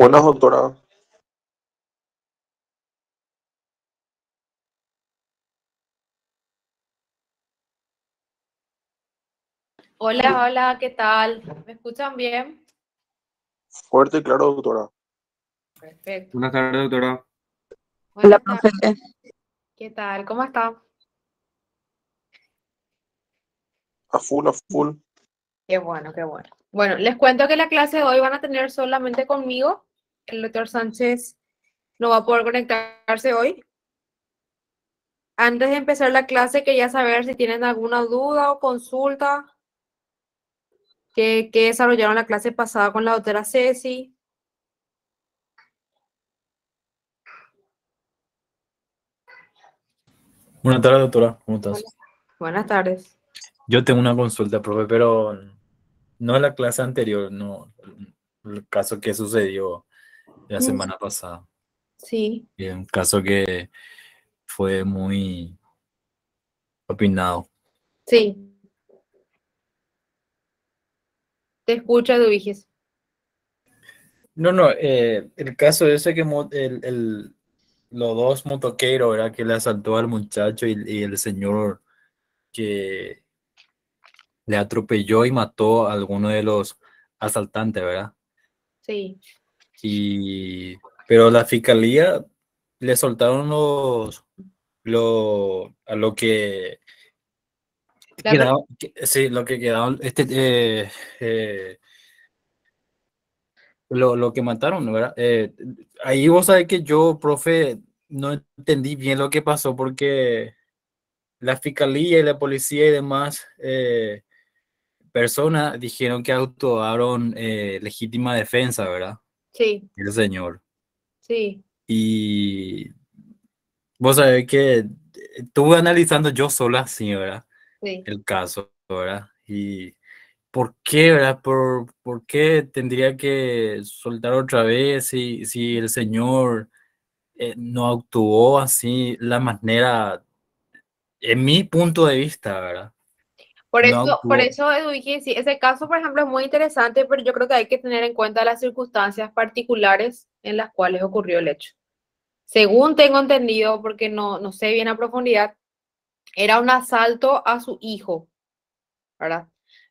Buenas, doctora. Hola, hola, ¿qué tal? ¿Me escuchan bien? Fuerte y claro, doctora. Perfecto. Buenas tardes, doctora. Hola, Buenas profe. tardes, ¿qué tal? ¿Cómo está? A full, a full. Qué bueno, qué bueno. Bueno, les cuento que la clase de hoy van a tener solamente conmigo. El doctor Sánchez no va a poder conectarse hoy. Antes de empezar la clase, quería saber si tienen alguna duda o consulta que desarrollaron la clase pasada con la doctora Ceci. Buenas tardes, doctora. ¿Cómo estás? Buenas tardes. Yo tengo una consulta, profe, pero no en la clase anterior, no. El caso que sucedió la semana pasada. Sí, Y un caso que fue muy opinado. sí. Te escucho, Eduviges. No, el caso ese que los dos motoqueros, ¿verdad? Que le asaltó al muchacho y el señor que le atropelló y mató a alguno de los asaltantes, ¿verdad? Sí. Pero la fiscalía le soltaron a lo que La quedaba, sí, lo que quedaba, eh, lo que mataron, ¿verdad? Ahí vos sabés que yo, profe, no entendí bien lo que pasó porque la fiscalía y la policía y demás personas dijeron que actuaron legítima defensa, ¿verdad? Sí, El señor. sí, Y vos sabés que estuve analizando yo sola, así, ¿verdad? sí. El caso, ¿verdad? Y ¿por qué, verdad? ¿Por qué tendría que soltar otra vez si el señor no actuó así la manera, en mi punto de vista, ¿verdad? No Por actuó. eso, Edu, dije, sí, ese caso, por ejemplo, es muy interesante, pero yo creo que hay que tener en cuenta las circunstancias particulares en las cuales ocurrió el hecho. Según tengo entendido, porque no sé bien a profundidad, era un asalto a su hijo, ¿verdad?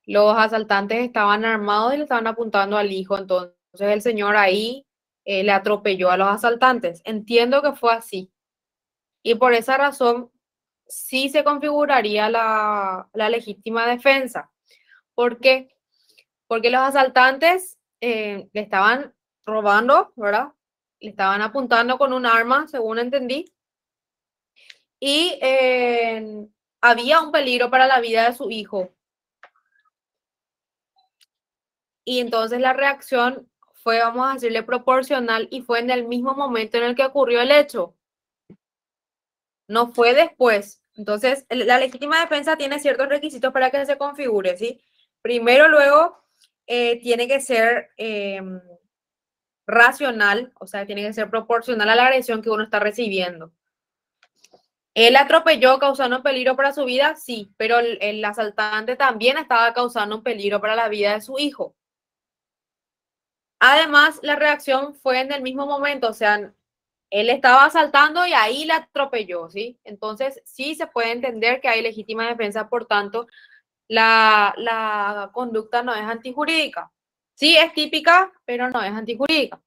Los asaltantes estaban armados y le estaban apuntando al hijo, entonces el señor ahí le atropelló a los asaltantes. Entiendo que fue así. Y por esa razón sí se configuraría la legítima defensa. ¿Por qué? Porque los asaltantes le estaban robando, ¿verdad? Le estaban apuntando con un arma, según entendí, y había un peligro para la vida de su hijo. Y entonces la reacción fue, vamos a decirle, proporcional y fue en el mismo momento en el que ocurrió el hecho. No fue después. Entonces, la legítima defensa tiene ciertos requisitos para que se configure, ¿sí? Primero, luego, tiene que ser racional, o sea, tiene que ser proporcional a la agresión que uno está recibiendo. ¿Él atropelló causando un peligro para su vida? Sí, pero el asaltante también estaba causando un peligro para la vida de su hijo. Además, la reacción fue en el mismo momento, o sea, él estaba asaltando y ahí la atropelló, ¿sí? Entonces, sí se puede entender que hay legítima defensa, por tanto, la conducta no es antijurídica. Sí, es típica, pero no es antijurídica.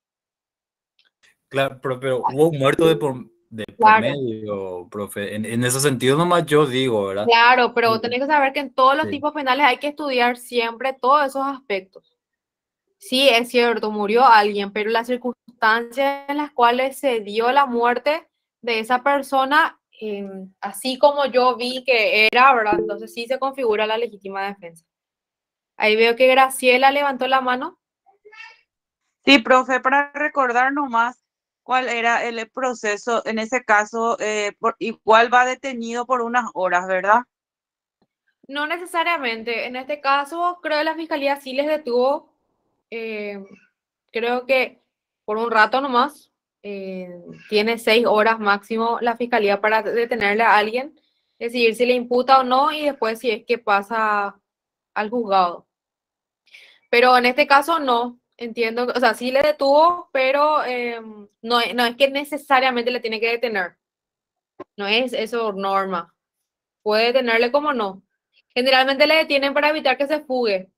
Claro, pero hubo un muerto de por Claro, medio, profe. En ese sentido nomás yo digo, ¿verdad? claro, pero tenés que saber que en todos los Sí. tipos penales hay que estudiar siempre todos esos aspectos. Sí, es cierto, murió alguien, pero las circunstancias en las cuales se dio la muerte de esa persona, así como yo vi que era, ¿verdad? Entonces sí se configura la legítima defensa. Ahí veo que Graciela levantó la mano. Sí, profe, para recordar nomás cuál era el proceso, en ese caso, igual va detenido por unas horas, ¿verdad? No necesariamente. En este caso, creo que la fiscalía sí les detuvo, eh, creo que por un rato nomás. Tiene 6 horas máximo la fiscalía para detenerle a alguien, decidir si le imputa o no y después si es que pasa al juzgado. Pero en este caso no. entiendo, o sea, sí le detuvo, pero no, no es que necesariamente le tiene que detener. No es eso norma. Puede detenerle como no. Generalmente le detienen para evitar que se fugue.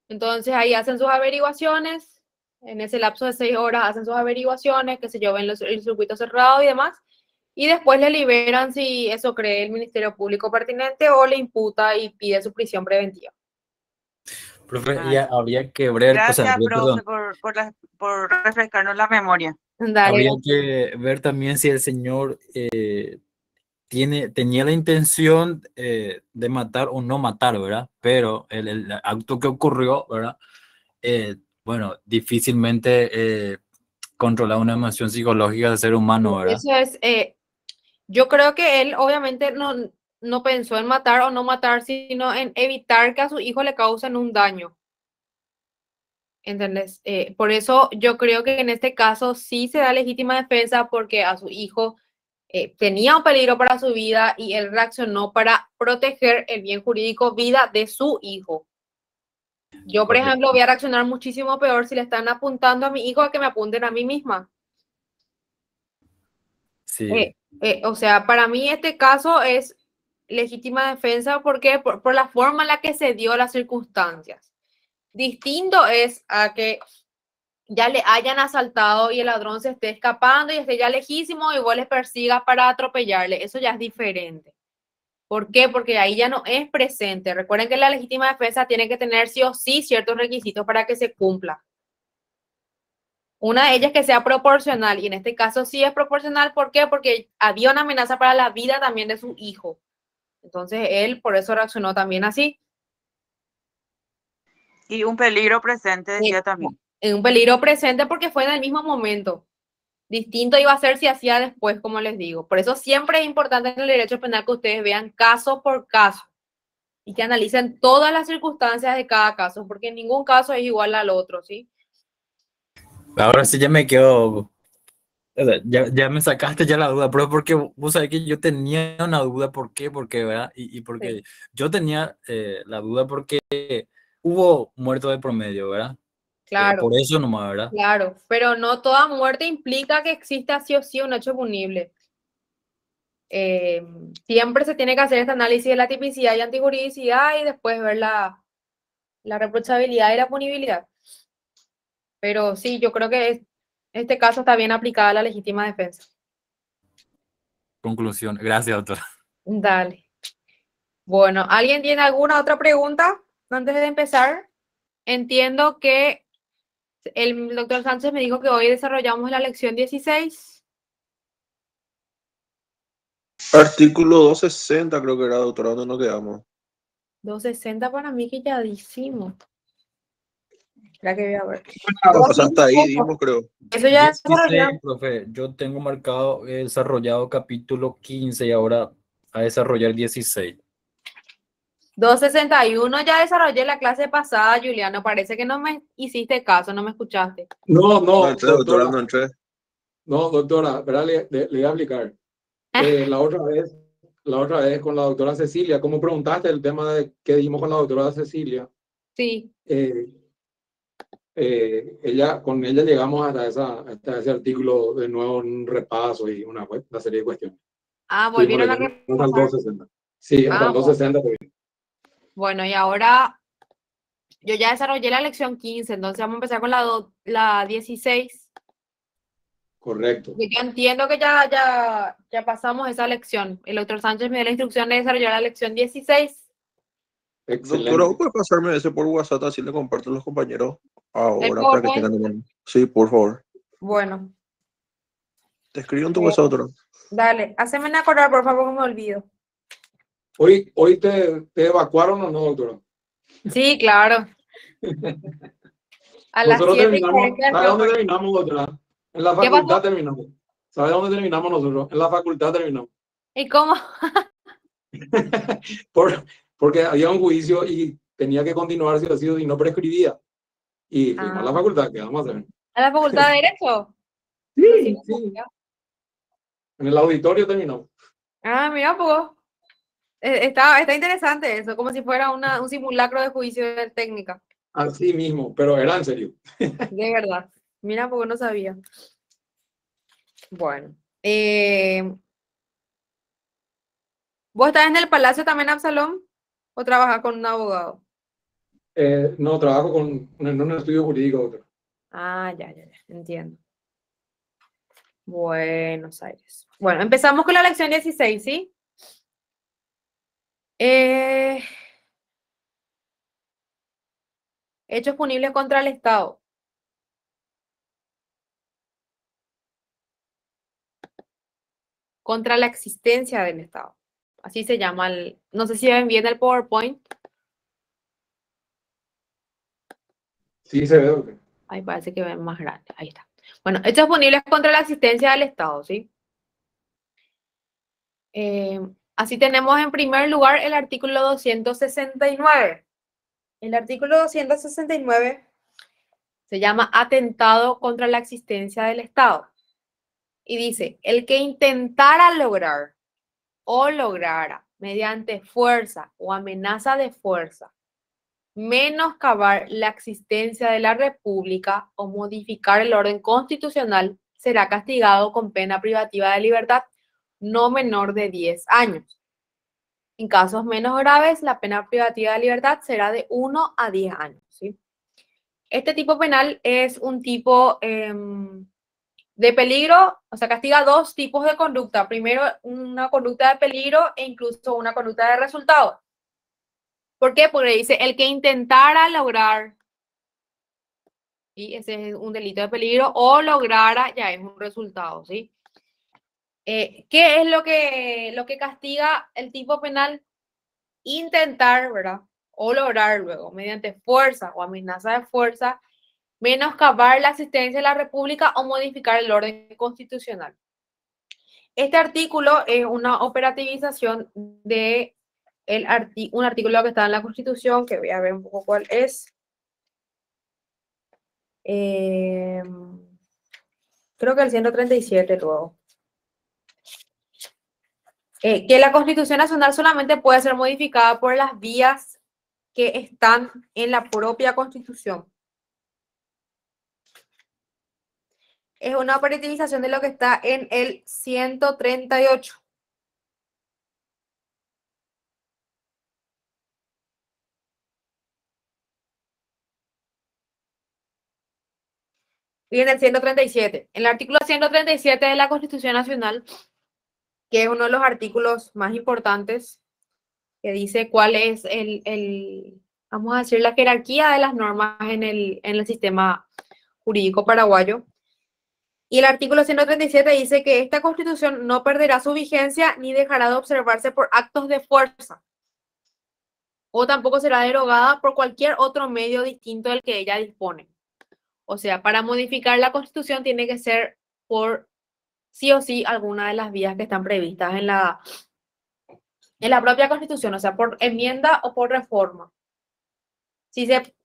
Entonces ahí hacen sus averiguaciones. En ese lapso de 6 horas hacen sus averiguaciones, que se lleven el circuito cerrado y demás. Y después le liberan si eso cree el Ministerio Público pertinente o le imputa y pide su prisión preventiva. Profe, Ah, y habría que ver, o sea, gracias, profe, perdón, por refrescarnos la memoria. Dale, habría que ver también si el señor tenía la intención de matar o no matar, ¿verdad? Pero el acto que ocurrió, ¿verdad? Bueno, difícilmente controlar una emoción psicológica del ser humano, ¿verdad? eso es, yo creo que él obviamente no pensó en matar o no matar, sino en evitar que a su hijo le causen un daño. ¿Entendés? Por eso yo creo que en este caso sí se da legítima defensa porque a su hijo tenía un peligro para su vida y él reaccionó para proteger el bien jurídico vida de su hijo. Yo, por Porque ejemplo, voy a reaccionar muchísimo peor si le están apuntando a mi hijo a que me apunten a mí misma. sí, O sea, para mí este caso es legítima defensa porque por la forma en la que se dio las circunstancias. Distinto es a que ya le hayan asaltado y el ladrón se esté escapando y esté ya lejísimo y vos les persigas para atropellarle. Eso ya es diferente. ¿Por qué? Porque ahí ya no es presente. Recuerden que la legítima defensa tiene que tener sí o sí ciertos requisitos para que se cumpla. Una de ellas que sea proporcional, y en este caso sí es proporcional. ¿Por qué? Porque había una amenaza para la vida también de su hijo. Entonces él por eso reaccionó también así. Y un peligro presente, decía también. En un peligro presente porque fue en el mismo momento. Distinto iba a ser si hacía después, como les digo. Por eso siempre es importante en el derecho penal que ustedes vean caso por caso y que analicen todas las circunstancias de cada caso, porque ningún caso es igual al otro, ¿sí? ahora sí ya me quedo, o sea, ya me sacaste ya la duda, pero porque vos sabés que yo tenía una duda, ¿por qué? Porque, ¿verdad? Y porque Sí. yo tenía la duda porque hubo muerto de promedio, ¿verdad? Claro, Por eso nomás, ¿verdad? claro, pero no toda muerte implica que exista sí o sí un hecho punible. Eh, Siempre se tiene que hacer este análisis de la tipicidad y antijuridicidad y después ver la reprochabilidad y la punibilidad. Pero sí, yo creo que este caso está bien aplicada la legítima defensa. Conclusión. Gracias, doctor. Dale. Bueno, ¿alguien tiene alguna otra pregunta antes de empezar? Entiendo que el doctor Sánchez me dijo que hoy desarrollamos la lección 16. Artículo 260 creo que era, doctora, ¿dónde nos quedamos? 260 para mí que ya decimos. La que voy a ver. O sea, hasta ahí dimos, creo. Eso ya 16, profe, yo tengo marcado desarrollado capítulo 15 y ahora a desarrollar 16. 261 ya desarrollé la clase pasada, Juliano. Parece que no me hiciste caso, no me escuchaste. No, No no, entré, doctora, doctora, no entré. no, doctora, ¿verdad? Le voy a explicar. La otra vez con la doctora Cecilia, como preguntaste el tema de que dijimos con la doctora Cecilia, Sí. con ella llegamos hasta ese artículo de nuevo, un repaso y una serie de cuestiones. Ah, Estuvimos volvieron a leyendo hasta el repasar. 260. Sí, hasta Ah, el 260. bueno, y ahora yo ya desarrollé la lección 15, entonces vamos a empezar con la 16. Correcto. Yo entiendo que ya pasamos esa lección. El doctor Sánchez me dio la instrucción de desarrollar la lección 16. Excelente. Doctora, ¿vos puedes pasarme ese por WhatsApp así le comparto a los compañeros ahora para que Informe. tengan también? Sí, por favor. Bueno, Te escribo en tu WhatsApp, doctora. dale, haceme acordar, por favor, que me olvido. ¿Hoy te evacuaron o no, doctora? Sí, claro. A las Nosotros 7:40 terminamos. ¿Sabe dónde entró. terminamos, doctora? En la ¿Qué facultad pasó? terminamos. ¿Sabe dónde terminamos nosotros? En la facultad terminamos. ¿Y cómo? Porque había un juicio y tenía que continuar si o sí y no prescribía. Y fuimos a la facultad, ¿qué vamos a hacer? ¿A la Facultad de Derecho? Sí, sí. En el auditorio terminamos. Ah, mira, pues. Está interesante eso, como si fuera un simulacro de juicio de técnica. Así mismo, pero era en serio. De verdad. Mira, porque no sabía. Bueno. ¿Vos estás en el Palacio también, Absalón? ¿O trabajas con un abogado? No, trabajo en un estudio jurídico, doctor. Ah, ya, entiendo. Buenos Aires. Bueno, empezamos con la lección 16, ¿sí? Hechos punibles contra el Estado. Contra la existencia del Estado. Así se llama el... No sé si ven bien el PowerPoint. Sí, se ve, doctor. Ahí parece que ven más grande. Ahí está. Bueno, hechos punibles contra la existencia del Estado, ¿sí? Así tenemos en primer lugar el artículo 269. El artículo 269 se llama atentado contra la existencia del Estado. Y dice, el que intentara lograr o lograra mediante fuerza o amenaza de fuerza menoscabar la existencia de la República o modificar el orden constitucional será castigado con pena privativa de libertad no menor de 10 años. En casos menos graves, la pena privativa de libertad será de 1 a 10 años, ¿sí? Este tipo penal es un tipo de peligro, o sea, castiga dos tipos de conducta. Primero, una conducta de peligro e incluso una conducta de resultado. ¿Por qué? Porque dice, el que intentara lograr, y ese es un delito de peligro, o lograra, ya es un resultado, ¿sí? ¿Qué es lo que castiga el tipo penal? Intentar, ¿verdad? O lograr luego, mediante fuerza o amenaza de fuerza, menoscabar la existencia de la República o modificar el orden constitucional. Este artículo es una operativización de un artículo que está en la Constitución, que voy a ver un poco cuál es. Creo que el 137 luego. Que la Constitución Nacional solamente puede ser modificada por las vías que están en la propia Constitución. Es una operativización de lo que está en el 138. Y en el 137. En el artículo 137 de la Constitución Nacional, que es uno de los artículos más importantes, que dice cuál es vamos a decir, la jerarquía de las normas en el sistema jurídico paraguayo. Y el artículo 137 dice que esta Constitución no perderá su vigencia ni dejará de observarse por actos de fuerza, o tampoco será derogada por cualquier otro medio distinto del que ella dispone. O sea, para modificar la Constitución tiene que ser por sí o sí alguna de las vías que están previstas en la propia Constitución, o sea, por enmienda o por reforma. Si se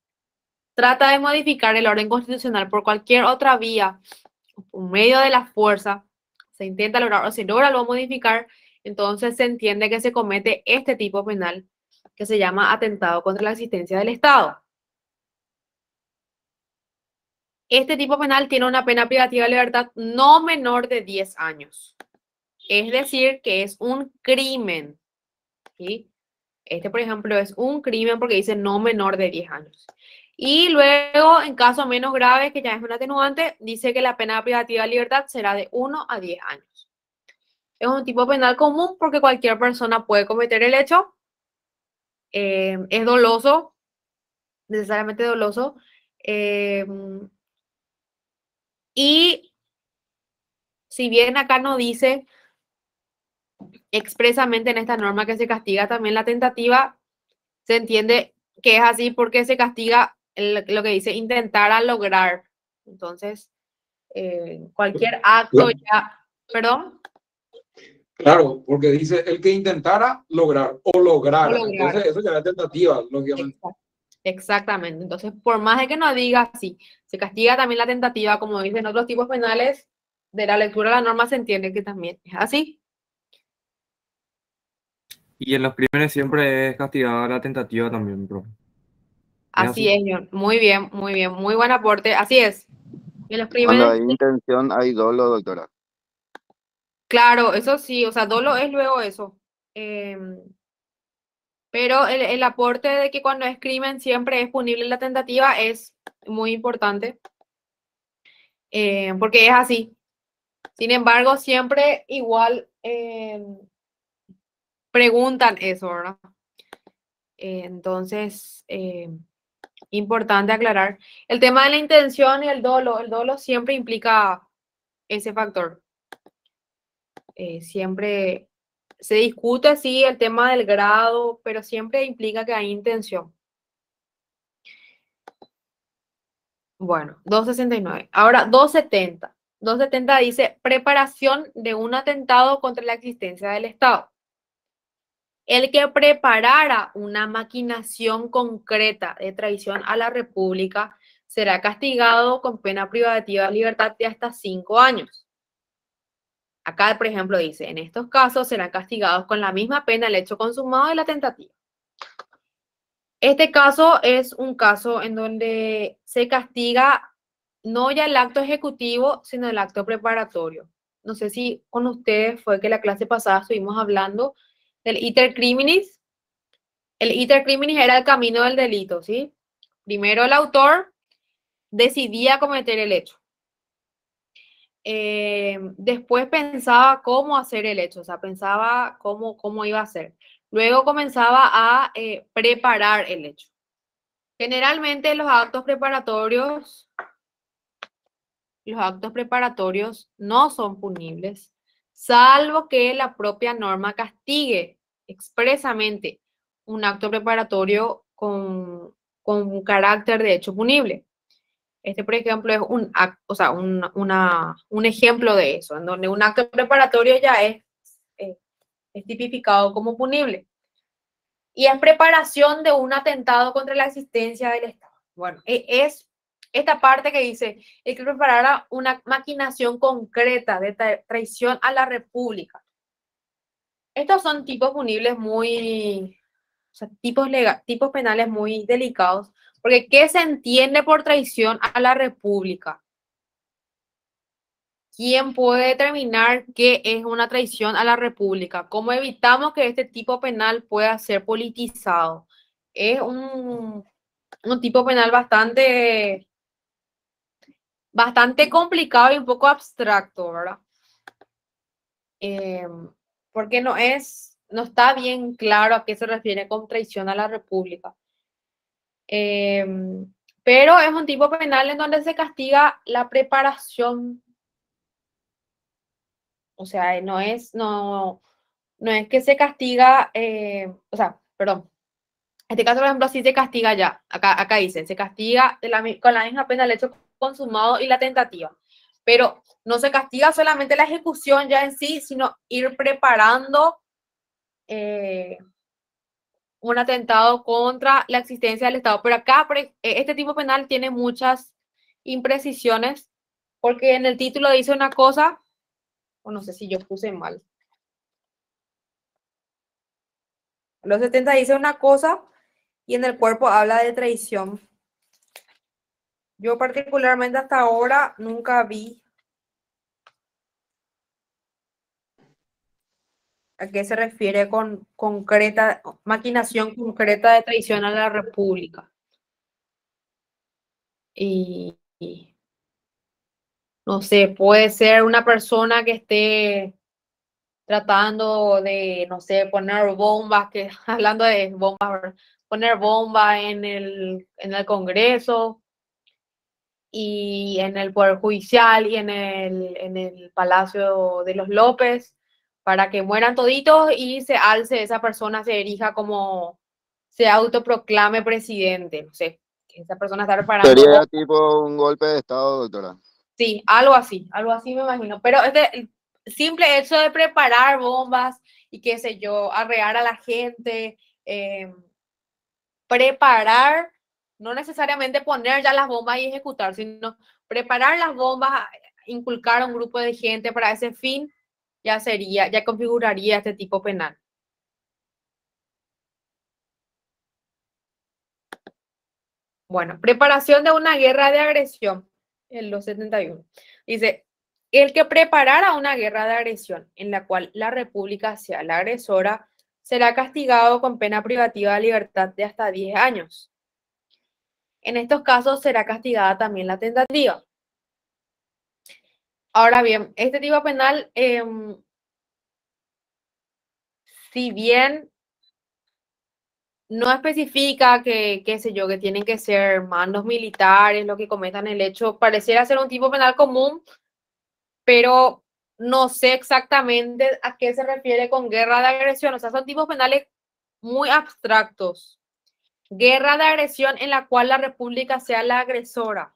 trata de modificar el orden constitucional por cualquier otra vía, por medio de la fuerza, se intenta lograr o se logra luego modificar, entonces se entiende que se comete este tipo penal que se llama atentado contra la existencia del Estado. Este tipo penal tiene una pena privativa de libertad no menor de 10 años. Es decir, que es un crimen, ¿sí? Este, por ejemplo, es un crimen porque dice no menor de 10 años. Y luego, en casos menos graves, que ya es un atenuante, dice que la pena privativa de libertad será de 1 a 10 años. Es un tipo penal común porque cualquier persona puede cometer el hecho. Es doloso, necesariamente doloso. Y si bien acá no dice expresamente en esta norma que se castiga también la tentativa, se entiende que es así porque se castiga lo que dice intentar lograr. Entonces, cualquier acto ya, perdón. Claro, porque dice el que intentara lograr o lograra. O lograr. Entonces, eso ya es tentativa, lógicamente. Exactamente. Entonces, por más de que no diga así, se castiga también la tentativa, como dicen otros tipos penales, de la lectura de la norma se entiende que también es así. Y en los crímenes siempre es castigada la tentativa también, bro. Así es, John. Muy bien, muy buen aporte. Así es. En los Cuando crímenes, hay intención, hay dolo, doctora. claro, eso sí, o sea, dolo es luego eso. Em, pero el aporte de que cuando es crimen siempre es punible la tentativa es muy importante, porque es así. Sin embargo, siempre igual preguntan eso, ¿verdad? Entonces, importante aclarar. El tema de la intención y el dolo siempre implica ese factor. Siempre se discute, sí, el tema del grado, pero siempre implica que hay intención. Bueno, 269. Ahora, 270. 270 dice preparación de un atentado contra la existencia del Estado. El que preparara una maquinación concreta de traición a la República será castigado con pena privativa de libertad de hasta 5 años. Acá, por ejemplo, dice, en estos casos serán castigados con la misma pena el hecho consumado y la tentativa. Este caso es un caso en donde se castiga no ya el acto ejecutivo, sino el acto preparatorio. No sé si con ustedes fue que la clase pasada estuvimos hablando del iter criminis. El iter criminis era el camino del delito, ¿sí? Primero el autor decidía cometer el hecho. Después pensaba cómo hacer el hecho, o sea, pensaba cómo iba a ser. Luego comenzaba a preparar el hecho. Generalmente los actos preparatorios no son punibles, salvo que la propia norma castigue expresamente un acto preparatorio con un carácter de hecho punible. Este, por ejemplo, es un ejemplo de eso, en donde un acto preparatorio ya es tipificado como punible. Y es preparación de un atentado contra la existencia del Estado. Bueno, es esta parte que dice, hay que preparar una maquinación concreta de traición a la República. Estos son tipos punibles muy, o sea, tipos penales muy delicados, porque ¿qué se entiende por traición a la República? ¿Quién puede determinar qué es una traición a la República? ¿Cómo evitamos que este tipo penal pueda ser politizado? Es un tipo penal bastante complicado y un poco abstracto, ¿verdad? Porque no está bien claro a qué se refiere con traición a la República. Pero es un tipo penal en donde se castiga la preparación. O sea, no es que se castiga, o sea, perdón. En este caso, por ejemplo, sí se castiga ya. Acá dice, se castiga con la misma pena el hecho consumado y la tentativa. Pero no se castiga solamente la ejecución ya en sí, sino ir preparando un atentado contra la existencia del Estado. Pero acá, este tipo penal tiene muchas imprecisiones, porque en el título dice una cosa, o no sé si yo puse mal. Los 70 dice una cosa y en el cuerpo habla de traición. Yo particularmente hasta ahora nunca vi a qué se refiere con maquinación concreta de traición a la República. Y no sé, puede ser una persona que esté tratando de, no sé, poner bombas, hablando de bombas, poner bombas en el Congreso y en el Poder Judicial y en el Palacio de los López, para que mueran toditos y se alce esa persona, se erija como, se autoproclame presidente, no sé, que esa persona está preparando. Sería tipo un golpe de Estado, doctora. Sí, algo así me imagino, pero el simple hecho de preparar bombas y qué sé yo, arrear a la gente, preparar, no necesariamente poner ya las bombas y ejecutar, sino preparar las bombas, inculcar a un grupo de gente para ese fin, ya configuraría este tipo penal. Bueno, preparación de una guerra de agresión en los 71. Dice, el que preparara una guerra de agresión en la cual la República sea la agresora será castigado con pena privativa de libertad de hasta 10 años. En estos casos será castigada también la tentativa. Ahora bien, este tipo penal, si bien no especifica que, qué sé yo, que tienen que ser mandos militares los que cometan el hecho, pareciera ser un tipo penal común, pero no sé exactamente a qué se refiere con guerra de agresión. O sea, son tipos penales muy abstractos. Guerra de agresión en la cual la República sea la agresora.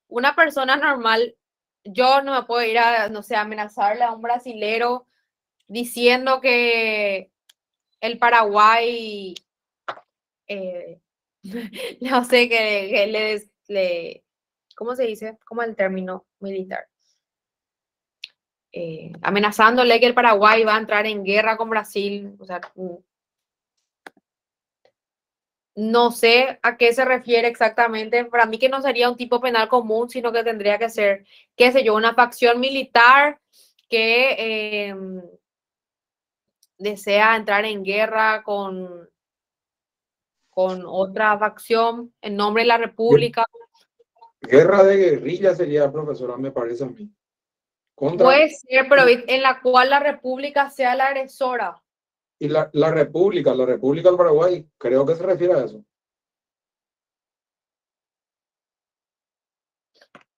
Una persona normal, yo no me puedo ir a, no sé, amenazarle a un brasilero diciendo que el Paraguay, no sé, que ¿cómo se dice? ¿Cómo es el término militar? Amenazándole que el Paraguay va a entrar en guerra con Brasil. O sea, no sé a qué se refiere exactamente. Para mí que no sería un tipo penal común, sino que tendría que ser, qué sé yo, una facción militar que desea entrar en guerra con otra facción en nombre de la República. Guerra de guerrilla sería, profesora, me parece a mí. Contra, Puede ser, pero en la cual la República sea la agresora. y la República del Paraguay, creo que se refiere a eso.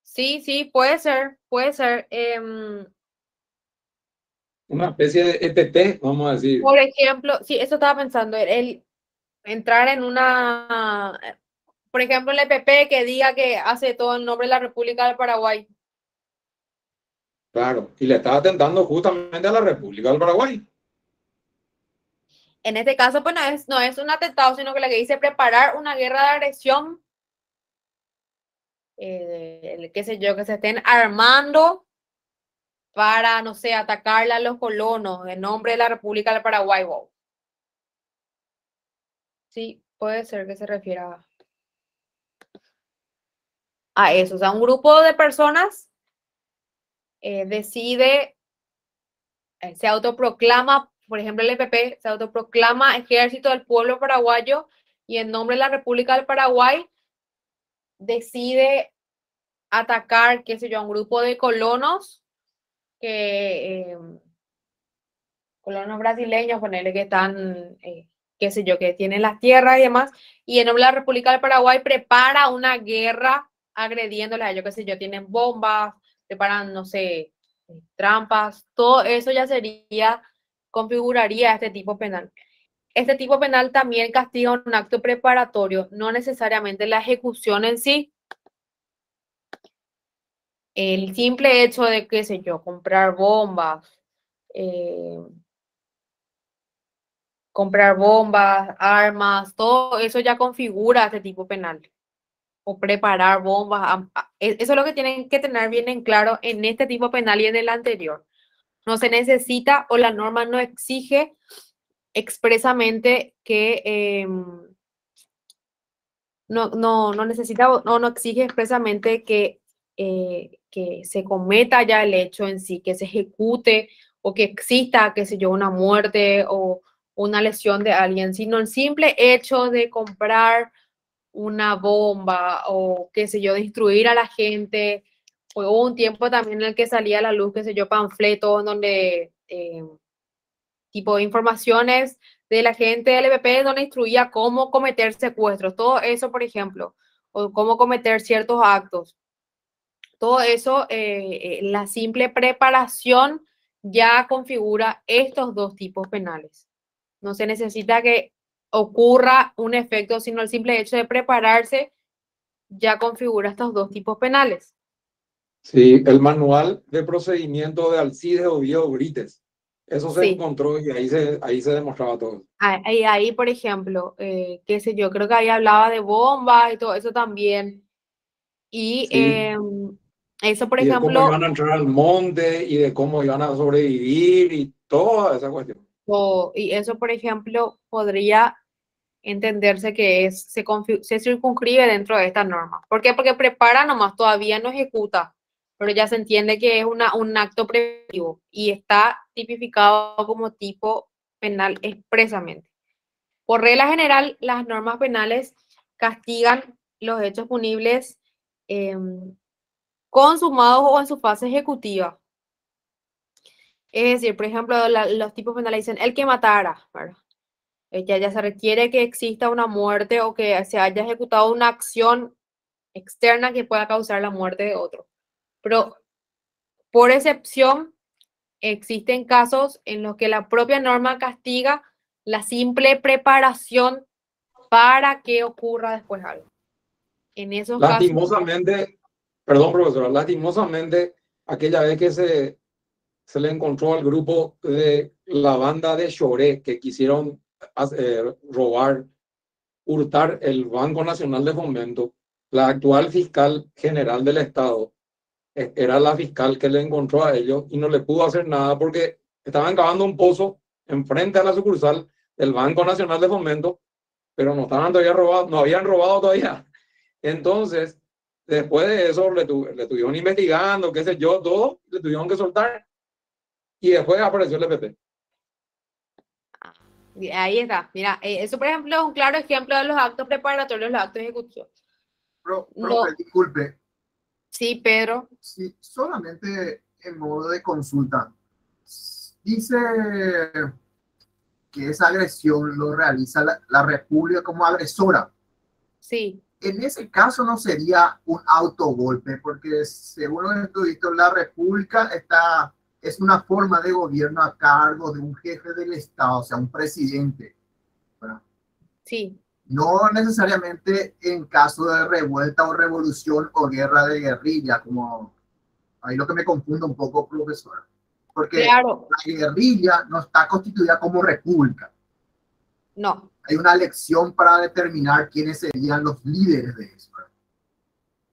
Sí, sí, puede ser, puede ser. Una especie de ETT, vamos a decir. Por ejemplo, sí, eso estaba pensando, el entrar en una, por ejemplo, el EPP que diga que hace todo en nombre de la República del Paraguay. Claro, y le estaba atentando justamente a la República del Paraguay. En este caso, pues no es un atentado, sino que la que dice preparar una guerra de agresión, qué sé yo, que se estén armando para, no sé, atacarle a los colonos en nombre de la República del Paraguay. Wow. Sí, puede ser que se refiera a eso. O sea, un grupo de personas decide, se autoproclama, por ejemplo, el EPP se autoproclama Ejército del Pueblo Paraguayo y en nombre de la República del Paraguay decide atacar, qué sé yo, a un grupo de colonos colonos brasileños, ponerle que están, qué sé yo, que tienen las tierras y demás, y en nombre de la República del Paraguay prepara una guerra agrediéndoles a ellos, qué sé yo, tienen bombas, preparan, no sé, trampas, todo eso ya sería, configuraría este tipo penal. Este tipo penal también castiga un acto preparatorio, no necesariamente la ejecución en sí. El simple hecho de, qué sé yo, comprar bombas, armas, todo eso ya configura este tipo penal. O preparar bombas. Eso es lo que tienen que tener bien en claro en este tipo penal y en el anterior. No se necesita o la norma no exige expresamente que no necesita o no exige expresamente que se cometa ya el hecho en sí, que se ejecute o que exista, qué sé yo, una muerte o una lesión de alguien, sino el simple hecho de comprar una bomba o qué sé yo, de instruir a la gente. Hubo un tiempo también en el que salía a la luz, qué sé yo, panfletos donde tipo de informaciones de la gente del EPP donde instruía cómo cometer secuestros, todo eso, por ejemplo, o cómo cometer ciertos actos. Todo eso, la simple preparación ya configura estos dos tipos penales. No se necesita que ocurra un efecto, sino el simple hecho de prepararse ya configura estos dos tipos penales. Sí, el manual de procedimiento de Alcides Oviedo Brites. Eso se Sí. encontró y ahí se demostraba todo. Ahí, por ejemplo, qué sé yo, creo que ahí hablaba de bombas y todo eso también. Y Sí. eso, por Y de cómo ejemplo, iban a entrar al monte y de cómo iban a sobrevivir y toda esa cuestión. y eso, por ejemplo, podría entenderse que se circunscribe dentro de esta norma. ¿Por qué? Porque prepara nomás, todavía no ejecuta, pero ya se entiende que es un acto preventivo y está tipificado como tipo penal expresamente. Por regla general, las normas penales castigan los hechos punibles consumados o en su fase ejecutiva. Es decir, por ejemplo, los tipos penales dicen el que matara, ¿verdad? Ya se requiere que exista una muerte o que se haya ejecutado una acción externa que pueda causar la muerte de otro. Pero por excepción, existen casos en los que la propia norma castiga la simple preparación para que ocurra después algo. En esos casos, Lastimosamente, perdón, profesora, lastimosamente, aquella vez que se le encontró al grupo de la banda de Choré que quisieron robar, hurtar el Banco Nacional de Fomento, la actual fiscal general del Estado era la fiscal que le encontró a ellos y no le pudo hacer nada porque estaban cavando un pozo enfrente a la sucursal del Banco Nacional de Fomento, pero no estaban todavía robados, no habían robado todavía. Entonces, después de eso le estuvieron investigando, qué sé yo, todo, le tuvieron que soltar y después apareció el EPP. ahí está. Mira, eso por ejemplo es un claro ejemplo de los actos preparatorios, los actos ejecutivos. Profe, No. disculpe, Sí, Pedro. si solamente en modo de consulta, dice que esa agresión lo realiza la República como agresora. Sí. En ese caso no sería un autogolpe, porque según los estudios, la República es una forma de gobierno a cargo de un jefe del Estado, o sea, un presidente, ¿verdad? Sí. No necesariamente en caso de revuelta o revolución o guerra de guerrilla, como ahí lo que me confunde un poco, profesora. Porque claro, la guerrilla no está constituida como república. No. Hay una elección para determinar quiénes serían los líderes de eso.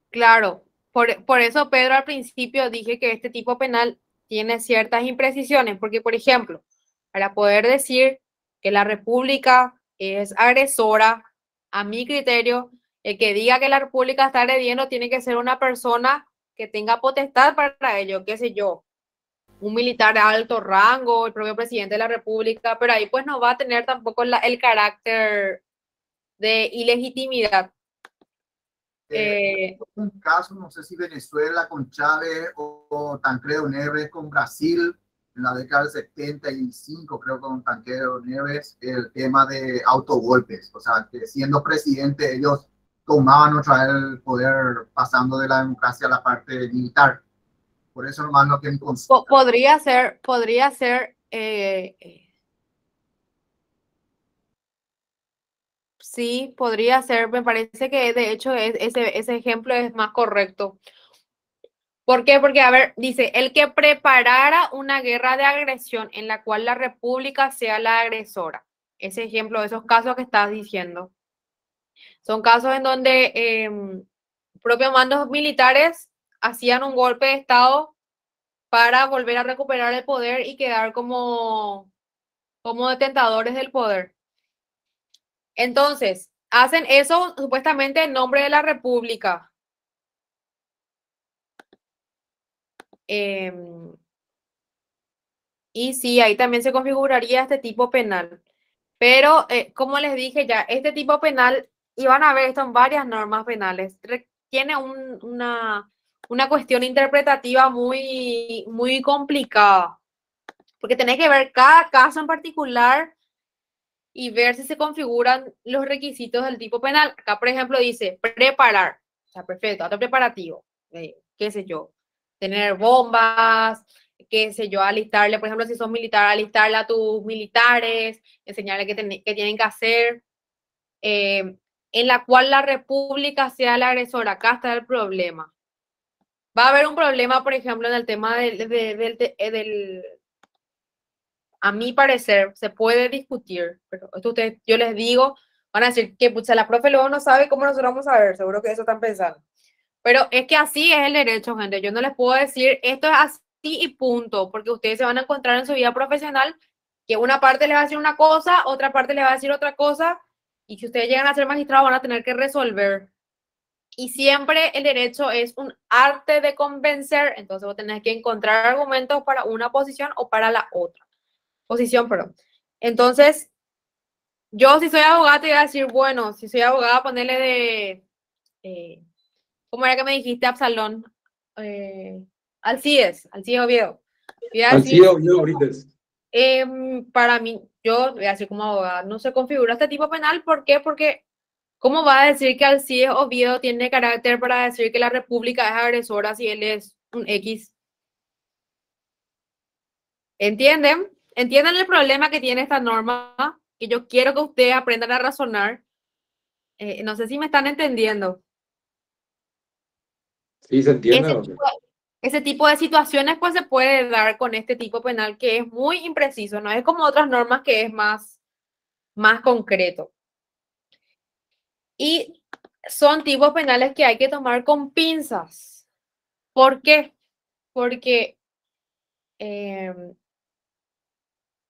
Claro. Por eso, Pedro, al principio dije que este tipo penal tiene ciertas imprecisiones, porque, por ejemplo, para poder decir que la República es agresora, a mi criterio, el que diga que la República está agrediendo tiene que ser una persona que tenga potestad para ello, qué sé yo, un militar de alto rango, el propio presidente de la República, pero ahí pues no va a tener tampoco el carácter de ilegitimidad. Un caso, no sé si Venezuela con Chávez o Tancredo Neves con Brasil, en la década del 75, creo, con Tancredo Neves, el tema de autogolpes, o sea, que siendo presidente ellos tomaban otra vez el poder pasando de la democracia a la parte militar. Por eso nomás lo que podría ser sí, podría ser, me parece que de hecho ese ejemplo es más correcto. ¿Por qué? Porque, a ver, dice, el que preparara una guerra de agresión en la cual la República sea la agresora. Ese ejemplo, esos casos que estás diciendo, son casos en donde propios mandos militares hacían un golpe de Estado para volver a recuperar el poder y quedar como detentadores del poder. Entonces, hacen eso supuestamente en nombre de la República. Y sí, ahí también se configuraría este tipo penal. Pero, como les dije ya, este tipo penal, y van a ver esto en varias normas penales, tiene una cuestión interpretativa muy, muy complicada. Porque tenés que ver cada caso en particular y ver si se configuran los requisitos del tipo penal. Acá, por ejemplo, dice preparar. O sea, perfecto, acto preparativo. Qué sé yo, tener bombas, qué sé yo, alistarle, por ejemplo, si sos militar, alistarle a tus militares, enseñarle qué tienen que hacer, en la cual la República sea la agresora. Acá está el problema. Va a haber un problema, por ejemplo, en el tema del a mi parecer, se puede discutir, pero esto yo les digo, van a decir que pucha, la profe luego no sabe cómo nosotros vamos a ver, seguro que eso están pensando. Pero es que así es el derecho, gente. Yo no les puedo decir esto es así y punto, porque ustedes se van a encontrar en su vida profesional que una parte les va a decir una cosa, otra parte les va a decir otra cosa, Y si ustedes llegan a ser magistrados van a tener que resolver. Y siempre el derecho es un arte de convencer, entonces vos tenés que encontrar argumentos para una posición o para la otra. Posición, perdón. Entonces, yo si soy abogada te voy a decir, bueno, si soy abogada, ponerle de, ¿cómo era que me dijiste, Absalón? Alcides Oviedo. Voy a decir, Alcides Oviedo Brites. para mí, yo voy a decir como abogada, no se configura este tipo penal. ¿Por qué? Porque ¿cómo va a decir que Alcides Oviedo tiene carácter para decir que la República es agresora si él es un X? ¿Entienden? ¿Entienden el problema que tiene esta norma? Que yo quiero que ustedes aprendan a razonar. No sé si me están entendiendo. Sí, se entiende, doctor. Ese tipo de situaciones pues se puede dar con este tipo penal que es muy impreciso, no es como otras normas que es más concreto. Y son tipos penales que hay que tomar con pinzas. ¿Por qué? Porque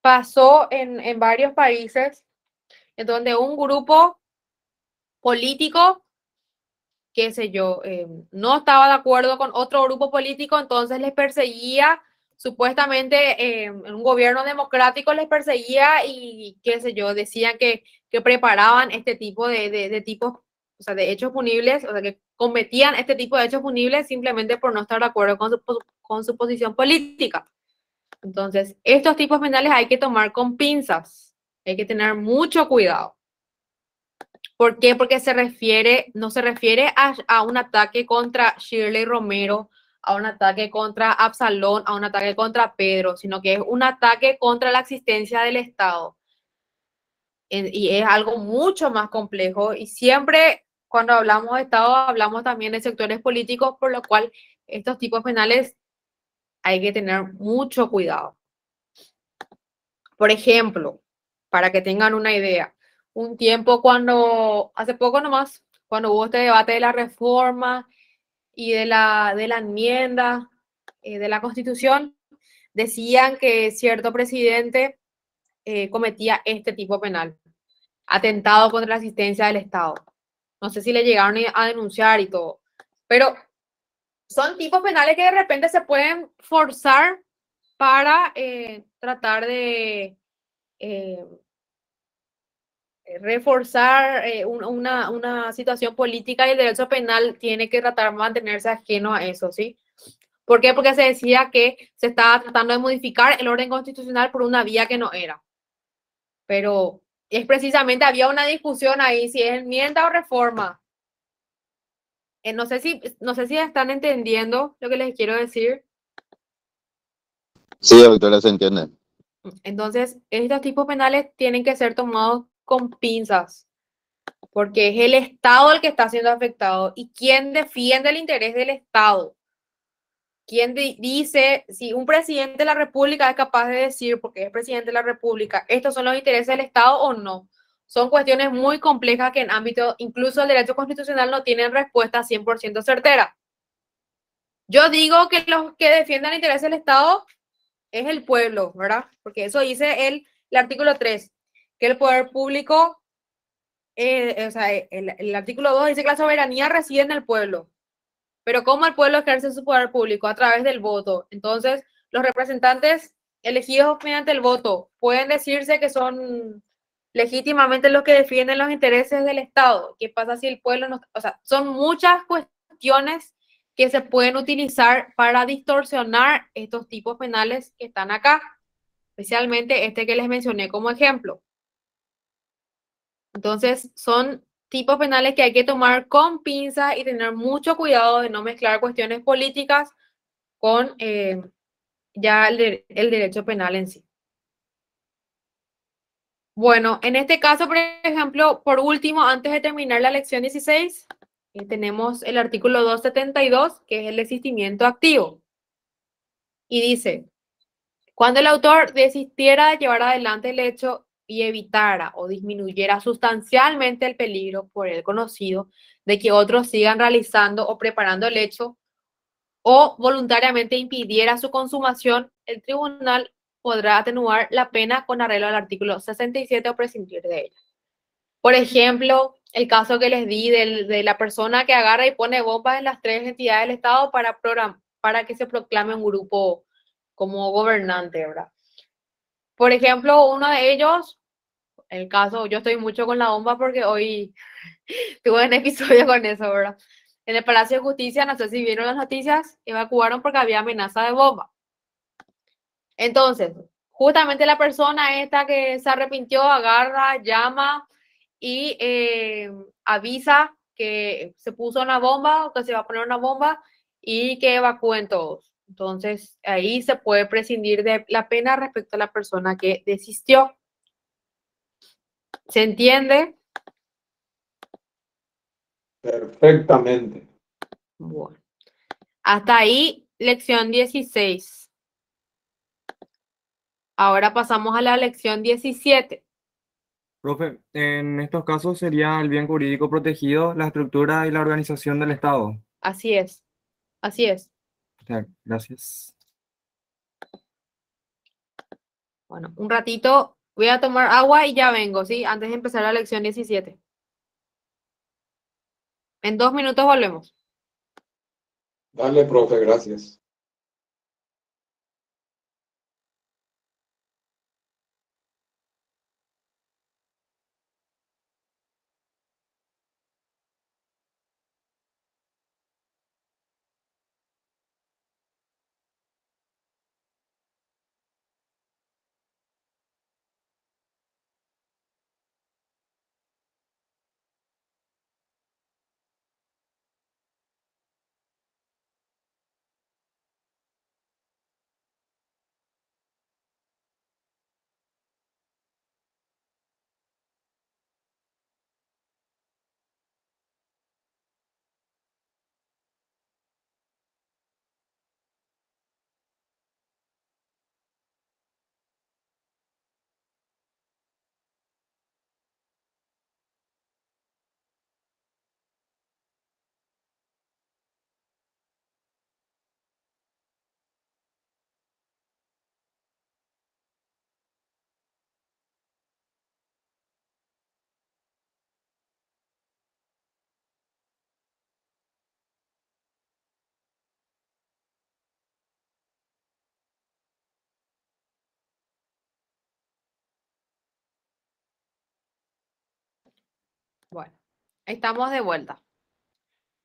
pasó en varios países en donde un grupo político, qué sé yo, no estaba de acuerdo con otro grupo político, entonces les perseguía, supuestamente en un gobierno democrático les perseguía y qué sé yo, decían que preparaban este tipo de tipos, o sea, de hechos punibles, o sea, que cometían este tipo de hechos punibles simplemente por no estar de acuerdo con su posición política. Entonces, estos tipos penales hay que tomar con pinzas, hay que tener mucho cuidado. ¿Por qué? Porque no se refiere a un ataque contra Shirley Romero, a un ataque contra Absalón, a un ataque contra Pedro, sino que es un ataque contra la existencia del Estado. Y es algo mucho más complejo. Y siempre cuando hablamos de Estado, hablamos también de sectores políticos, por lo cual estos tipos penales hay que tener mucho cuidado. Por ejemplo, para que tengan una idea, un tiempo hace poco nomás, cuando hubo este debate de la reforma y de la enmienda de la Constitución, decían que cierto presidente cometía este tipo penal, atentado contra la existencia del Estado. No sé si le llegaron a denunciar y todo, pero son tipos penales que de repente se pueden forzar para tratar de reforzar una situación política, y el derecho penal tiene que tratar de mantenerse ajeno a eso, ¿sí? ¿Por qué? Porque se decía que se estaba tratando de modificar el orden constitucional por una vía que no era. Pero es precisamente, había una discusión ahí, si es enmienda o reforma. No sé si están entendiendo lo que les quiero decir. Sí, doctora, se entiende. Entonces, estos tipos penales tienen que ser tomados con pinzas, porque es el Estado el que está siendo afectado. ¿Y quién defiende el interés del Estado? ¿Quién dice, si un presidente de la República es capaz de decir, porque es presidente de la República, estos son los intereses del Estado o no? Son cuestiones muy complejas que en ámbito, incluso el derecho constitucional, no tienen respuesta 100% certera. Yo digo que los que defienden el interés del Estado es el pueblo, ¿verdad? Porque eso dice el artículo 3, que el poder público, o sea, el artículo 2 dice que la soberanía reside en el pueblo. Pero ¿cómo el pueblo ejerce su poder público? A través del voto. Entonces, los representantes elegidos mediante el voto pueden decirse que son legítimamente los que defienden los intereses del Estado. ¿Qué pasa si el pueblo no? O sea, son muchas cuestiones que se pueden utilizar para distorsionar estos tipos penales que están acá, especialmente este que les mencioné como ejemplo. Entonces, son tipos penales que hay que tomar con pinzas y tener mucho cuidado de no mezclar cuestiones políticas con ya el derecho penal en sí. Bueno, en este caso, por ejemplo, por último, antes de terminar la lección 16, tenemos el artículo 272, que es el desistimiento activo. Y dice, cuando el autor desistiera de llevar adelante el hecho y evitara o disminuyera sustancialmente el peligro por él conocido de que otros sigan realizando o preparando el hecho, o voluntariamente impidiera su consumación, el tribunal podrá atenuar la pena con arreglo al artículo 67 o prescindir de ella. Por ejemplo, el caso que les di de la persona que agarra y pone bombas en las 3 entidades del Estado para que se proclame un grupo como gobernante, ¿verdad? Por ejemplo, uno de ellos, el caso, yo estoy mucho con la bomba porque hoy tuve un episodio con eso, ¿verdad? En el Palacio de Justicia, no sé si vieron las noticias, evacuaron porque había amenaza de bomba. Entonces, justamente la persona esta que se arrepintió agarra, llama y avisa que se puso una bomba o que se va a poner una bomba y que evacúen todos. Entonces, ahí se puede prescindir de la pena respecto a la persona que desistió. ¿Se entiende? Perfectamente. Bueno. Hasta ahí, lección 16. Ahora pasamos a la lección 17. Profe, en estos casos sería el bien jurídico protegido, la estructura y la organización del Estado. Así es. Así es. O sea, gracias. Bueno, un ratito voy a tomar agua y ya vengo, ¿sí? Antes de empezar la lección 17. En 2 minutos volvemos. Dale, profe, gracias. Bueno, estamos de vuelta.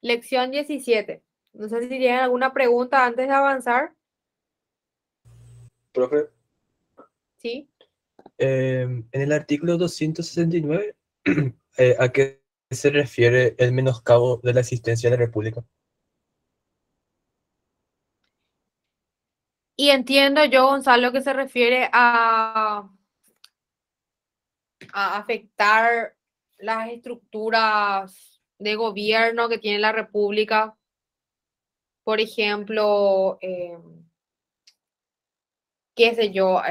Lección 17. No sé si tienen alguna pregunta antes de avanzar. Profe, ¿Sí? En el artículo 269, ¿a qué se refiere el menoscabo de la existencia de la República? Y entiendo yo, Gonzalo, que se refiere a afectar las estructuras de gobierno que tiene la República. Por ejemplo, qué sé yo,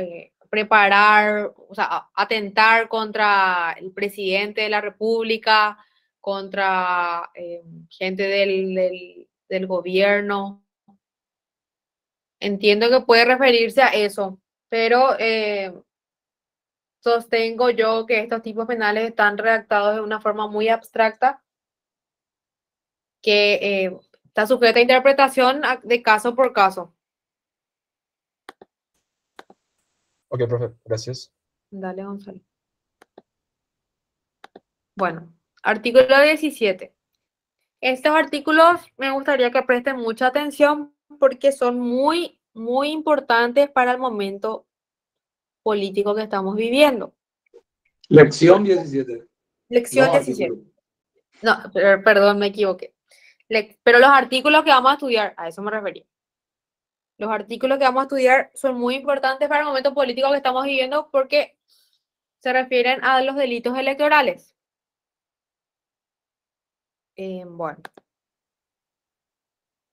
preparar, o sea, atentar contra el presidente de la República, contra gente del gobierno. Entiendo que puede referirse a eso, pero sostengo yo que estos tipos penales están redactados de una forma muy abstracta que está sujeta a interpretación de caso por caso. Ok, profe, gracias. Dale, Gonzalo. Bueno, artículo 17. Estos artículos me gustaría que presten mucha atención porque son muy, muy importantes para el momento político que estamos viviendo. Lección 17. Lección No, 17. artículo. No, perdón, me equivoqué. Pero los artículos que vamos a estudiar, a eso me refería. Los artículos que vamos a estudiar son muy importantes para el momento político que estamos viviendo porque se refieren a los delitos electorales. Bueno.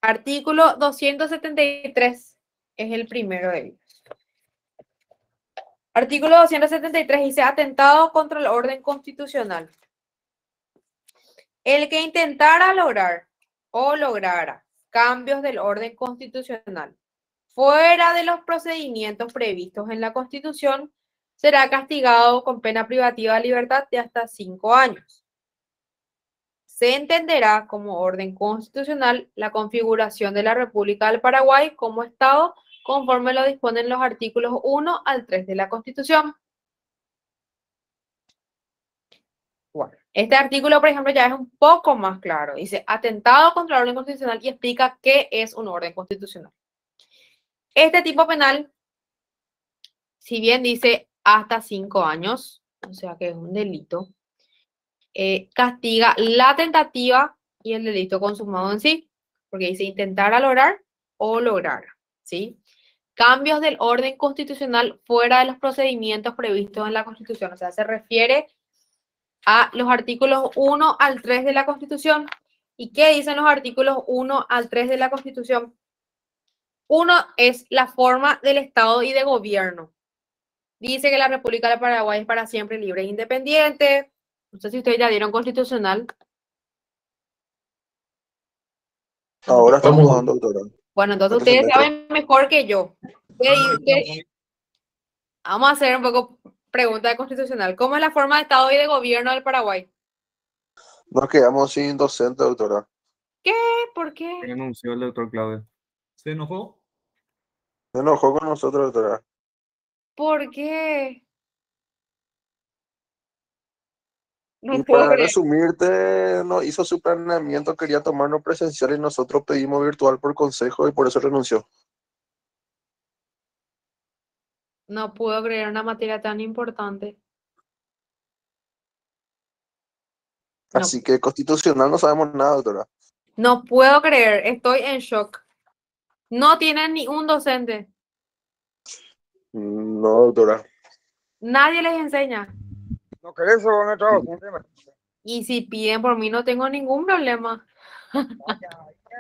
Artículo 273 es el primero de ellos. Artículo 273 dice atentado contra el orden constitucional. El que intentara lograr o lograra cambios del orden constitucional fuera de los procedimientos previstos en la Constitución será castigado con pena privativa de libertad de hasta 5 años. Se entenderá como orden constitucional la configuración de la República del Paraguay como Estado conforme lo disponen los artículos 1 al 3 de la Constitución. Bueno, este artículo, por ejemplo, ya es un poco más claro. Dice, atentado contra el orden constitucional y explica qué es un orden constitucional. Este tipo penal, si bien dice hasta 5 años, o sea que es un delito, castiga la tentativa y el delito consumado en sí, porque dice intentar lograr o lograr, ¿sí? Cambios del orden constitucional fuera de los procedimientos previstos en la Constitución, o sea, se refiere a los artículos 1 al 3 de la Constitución. ¿Y qué dicen los artículos 1 al 3 de la Constitución? Uno es la forma del Estado y de gobierno. Dice que la República del Paraguay es para siempre libre e independiente. No sé si ustedes ya dieron constitucional. Ahora estamos dando, doctora. Bueno, entonces Este ustedes semestre. saben mejor que yo. Vamos a hacer un poco pregunta de constitucional. ¿Cómo es la forma de Estado y de gobierno del Paraguay? Nos quedamos sin docente, doctora. ¿Qué? ¿Por qué? Renunció el doctor Claudio. ¿Se enojó? Se enojó con nosotros, doctora. ¿Por qué? No Y puedo para creer. resumirte, no hizo su planeamiento, quería tomarnos presencial y nosotros pedimos virtual por consejo y por eso renunció. No puedo creer una materia tan importante. No, Así que constitucional no sabemos nada, doctora. no puedo creer, estoy en shock. No tienen ni un docente. No, doctora. Nadie les enseña. ¿No querés ser nuestro docente? Y si piden por mí, no tengo ningún problema.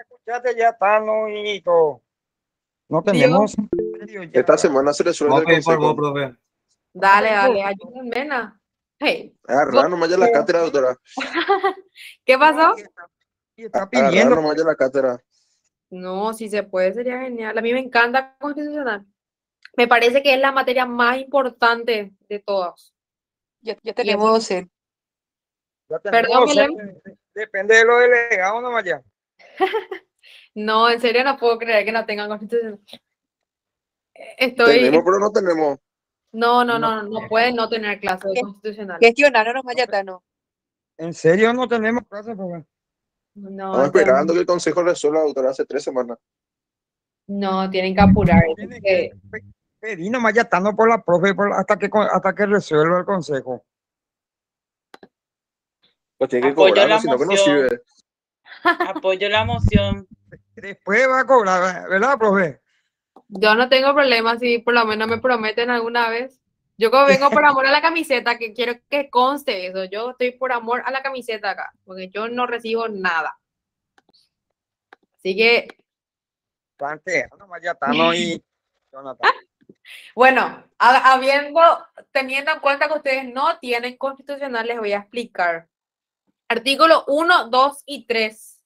Escuchate ya está, no, y todo. No tenemos. Esta semana se resuelve el Vamos a ir por vos, consejo. profe. Dale, ayúdenme. Nena. Hey, Agarrar nomás ya la cátedra, doctora. ¿qué pasó? Y está Agarrar pidiendo. nomás ya la cátedra. No, si se puede, sería genial. A mí me encanta constitucional. Me parece que es la materia más importante de todas. Ya tenemos docente. Ya tenemos Perdón, docente. Depende de los delegados nomás ya. No, en serio no puedo creer que no tengan constitucional. Estoy. Tenemos, pero no tenemos. No pueden no tener clase de constitucional. Gestionaron los mayatanos. ¿En serio no tenemos clase, profe? No, Estamos esperando que el consejo resuelva, doctora, hace 3 semanas. no, tienen que apurar. Tiene que pedir nomás ya estando por la profe hasta que resuelva el consejo. Pues tiene que Apoyo cobrarlo, la si no que no moción. sirve. Apoyo la moción. Después va a cobrar, ¿verdad, profe? Yo no tengo problema si por lo menos me prometen alguna vez. Yo como vengo por amor a la camiseta, que quiero que conste eso. Yo estoy por amor a la camiseta acá, porque yo no recibo nada. Así que, Santiago, nomás ya está, no, y Jonathan. bueno, teniendo en cuenta que ustedes no tienen constitucional, les voy a explicar. Artículo 1, 2 y 3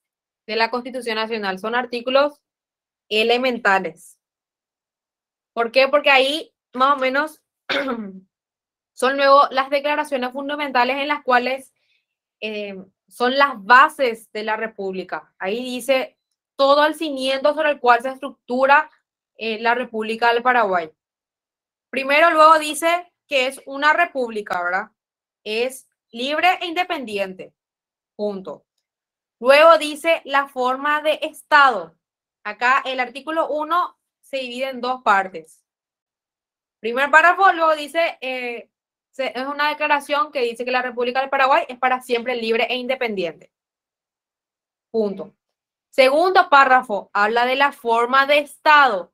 de la Constitución Nacional son artículos elementales. ¿Por qué? Porque ahí más o menos son luego las declaraciones fundamentales en las cuales son las bases de la República. Ahí dice todo el cimiento sobre el cual se estructura la República del Paraguay. Primero, luego dice que es una república, ¿verdad? Es libre e independiente. Punto. Luego dice la forma de Estado. Acá el artículo 1 se divide en 2 partes. Primer párrafo, luego dice, es una declaración que dice que la República del Paraguay es para siempre libre e independiente. Punto. Segundo párrafo, habla de la forma de Estado.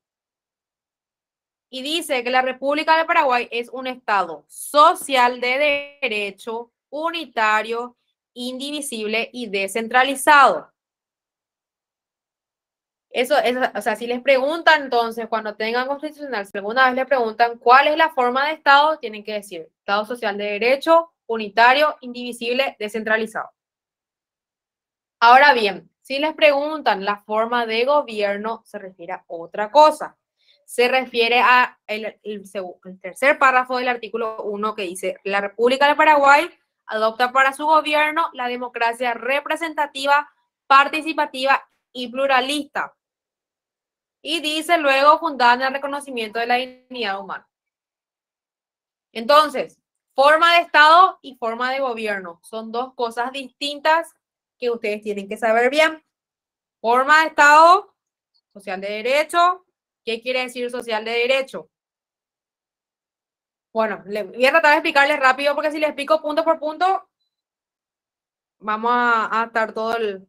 Y dice que la República del Paraguay es un Estado social de derecho, unitario, indivisible y descentralizado. Eso, o sea, si les preguntan entonces, cuando tengan constitucional, si alguna vez le preguntan cuál es la forma de Estado, tienen que decir Estado social de derecho, unitario, indivisible, descentralizado. Ahora bien, si les preguntan la forma de gobierno, se refiere a otra cosa. se refiere a el tercer párrafo del artículo 1 que dice: la República del Paraguay adopta para su gobierno la democracia representativa, participativa y pluralista. Y dice luego fundada en el reconocimiento de la dignidad humana. Entonces, forma de Estado y forma de gobierno son dos cosas distintas que ustedes tienen que saber bien. Forma de Estado, social de derecho. ¿Qué quiere decir social de derecho? Bueno, voy a tratar de explicarles rápido porque si les explico punto por punto, vamos a estar todo el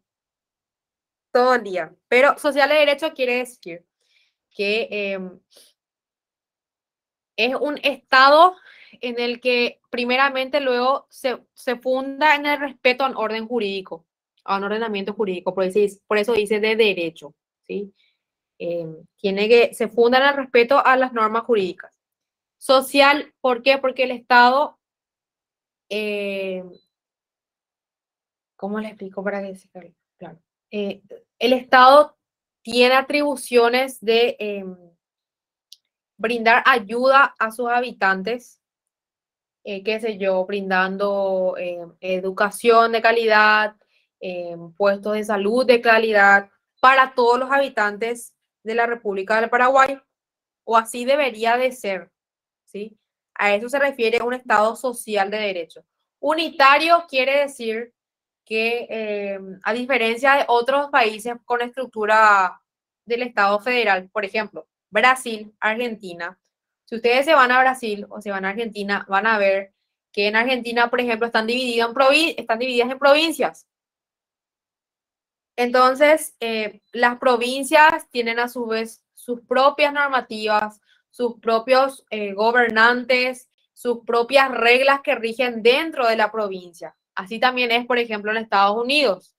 día. Pero social de derecho quiere decir que es un Estado en el que primeramente luego se funda en el respeto a un orden jurídico, a un ordenamiento jurídico, por eso dice de derecho, ¿sí? Se funda en el respeto a las normas jurídicas. Social, ¿por qué? Porque el Estado, ¿cómo le explico para que se quede claro? El Estado tiene atribuciones de brindar ayuda a sus habitantes, qué sé yo, brindando educación de calidad, puestos de salud de calidad para todos los habitantes de la República del Paraguay, o así debería de ser, ¿sí? A eso se refiere un Estado social de derecho. Unitario quiere decir que, a diferencia de otros países con estructura del Estado federal, por ejemplo, Brasil, Argentina, si ustedes se van a Brasil o se van a Argentina, van a ver que en Argentina, por ejemplo, están divididas en provincias. Entonces, las provincias tienen a su vez sus propias normativas, sus propios gobernantes, sus propias reglas que rigen dentro de la provincia. Así también es, por ejemplo, en Estados Unidos.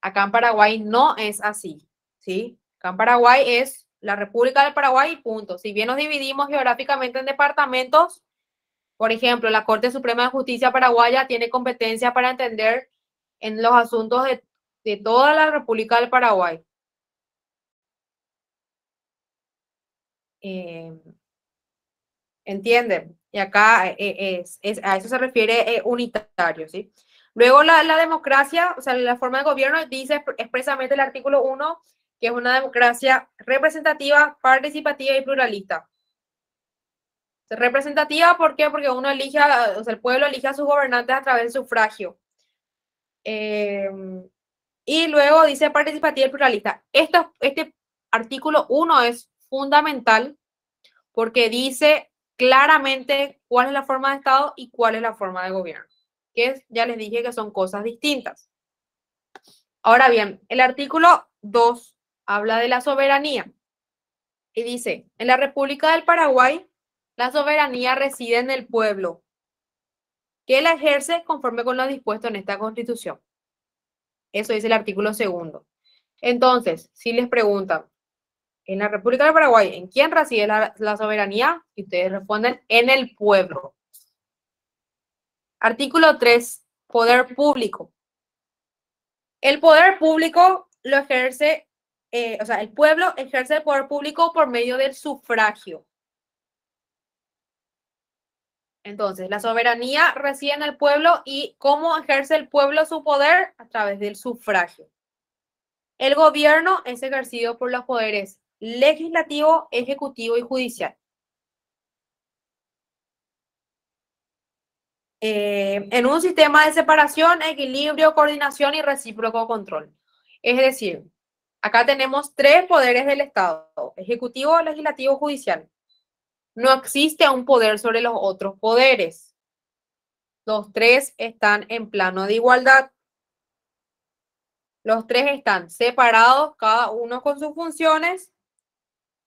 Acá en Paraguay no es así, ¿sí? Acá en Paraguay es la República del Paraguay y punto. Si bien nos dividimos geográficamente en departamentos, por ejemplo, la Corte Suprema de Justicia paraguaya tiene competencia para entender en los asuntos de toda la República del Paraguay. ¿Entienden? Y acá a eso se refiere unitario, ¿sí? Luego la democracia, o sea, la forma de gobierno dice expresamente el artículo 1 que es una democracia representativa, participativa y pluralista. Representativa, ¿por qué? Porque uno elige, o sea, el pueblo elige a sus gobernantes a través del sufragio. Y luego dice participativa y pluralista. Este artículo 1 es fundamental porque dice claramente cuál es la forma de Estado y cuál es la forma de gobierno. Ya les dije que son cosas distintas. Ahora bien, el artículo 2 habla de la soberanía y dice, en la República del Paraguay, la soberanía reside en el pueblo, que la ejerce conforme con lo dispuesto en esta Constitución. Eso dice el artículo 2. Entonces, si les preguntan, en la República del Paraguay, ¿en quién reside la soberanía? Y ustedes responden, en el pueblo. Artículo 3, poder público. El poder público lo ejerce, o sea, el pueblo ejerce el poder público por medio del sufragio. Entonces, la soberanía reside en el pueblo y ¿cómo ejerce el pueblo su poder? A través del sufragio. El gobierno es ejercido por los poderes legislativo, ejecutivo y judicial. En un sistema de separación, equilibrio, coordinación y recíproco control. Es decir, acá tenemos 3 poderes del Estado, ejecutivo, legislativo, judicial. No existe un poder sobre los otros poderes. Los 3 están en plano de igualdad. Los 3 están separados, cada uno con sus funciones,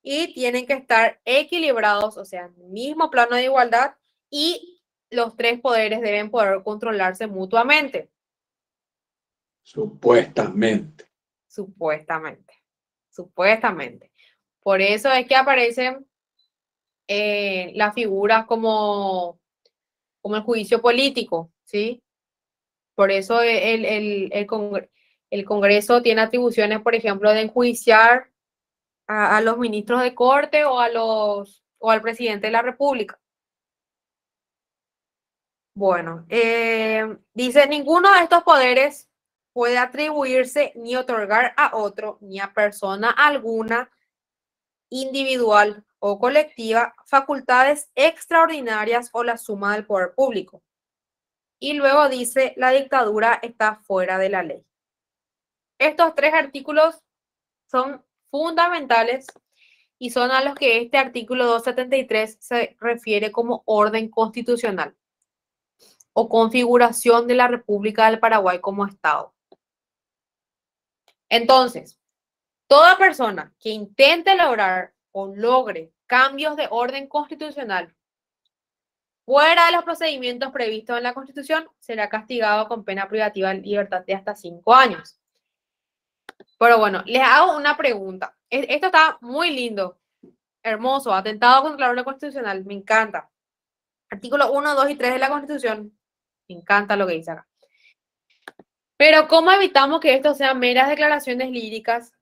y tienen que estar equilibrados, o sea, en el mismo plano de igualdad, y los 3 poderes deben poder controlarse mutuamente. Supuestamente. Supuestamente. Por eso es que aparecen las figuras como el juicio político, ¿sí? Por eso el Congreso tiene atribuciones, por ejemplo, de enjuiciar a los ministros de corte o al presidente de la República. Bueno, dice, ninguno de estos poderes puede atribuirse ni otorgar a otro, ni a persona alguna, individual o colectiva, facultades extraordinarias o la suma del poder público. Y luego dice, la dictadura está fuera de la ley. Estos tres artículos son fundamentales y son a los que este artículo 273 se refiere como orden constitucional o configuración de la República del Paraguay como Estado. Entonces, toda persona que intente lograr o logre cambios de orden constitucional fuera de los procedimientos previstos en la Constitución será castigado con pena privativa de libertad de hasta 5 años. Pero bueno, les hago una pregunta. Esto está muy lindo, hermoso, atentado contra el orden constitucional, me encanta. Artículo 1, 2 y 3 de la Constitución, me encanta lo que dice acá. Pero ¿cómo evitamos que esto sean meras declaraciones líricas?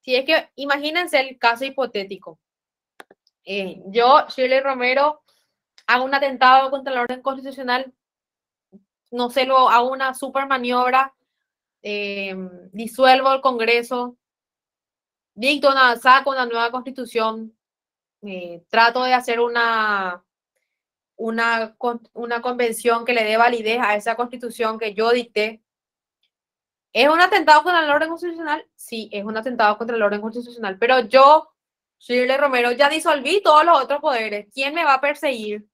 Si es que, imagínense el caso hipotético. Yo, Shirley Romero, hago un atentado contra el orden constitucional, no sé, lo hago una super maniobra, disuelvo el Congreso, saco una nueva constitución, trato de hacer una convención que le dé validez a esa constitución que yo dicté. ¿Es un atentado contra el orden constitucional? Sí, es un atentado contra el orden constitucional, pero yo, Shirley Romero, ya disolví todos los otros poderes. ¿Quién me va a perseguir?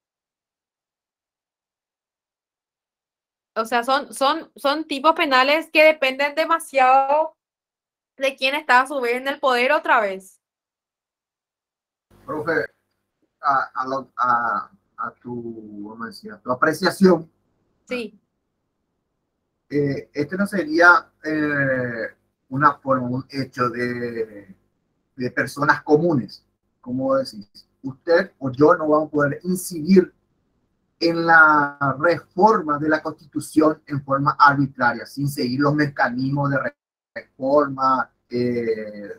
O sea, son tipos penales que dependen demasiado de quién está a su vez en el poder otra vez. Profe, a tu, vamos a decir, a tu apreciación. Sí. Este no sería una forma, un hecho de personas comunes, como decís. Usted o yo no vamos a poder incidir en la reforma de la Constitución en forma arbitraria, sin seguir los mecanismos de reforma,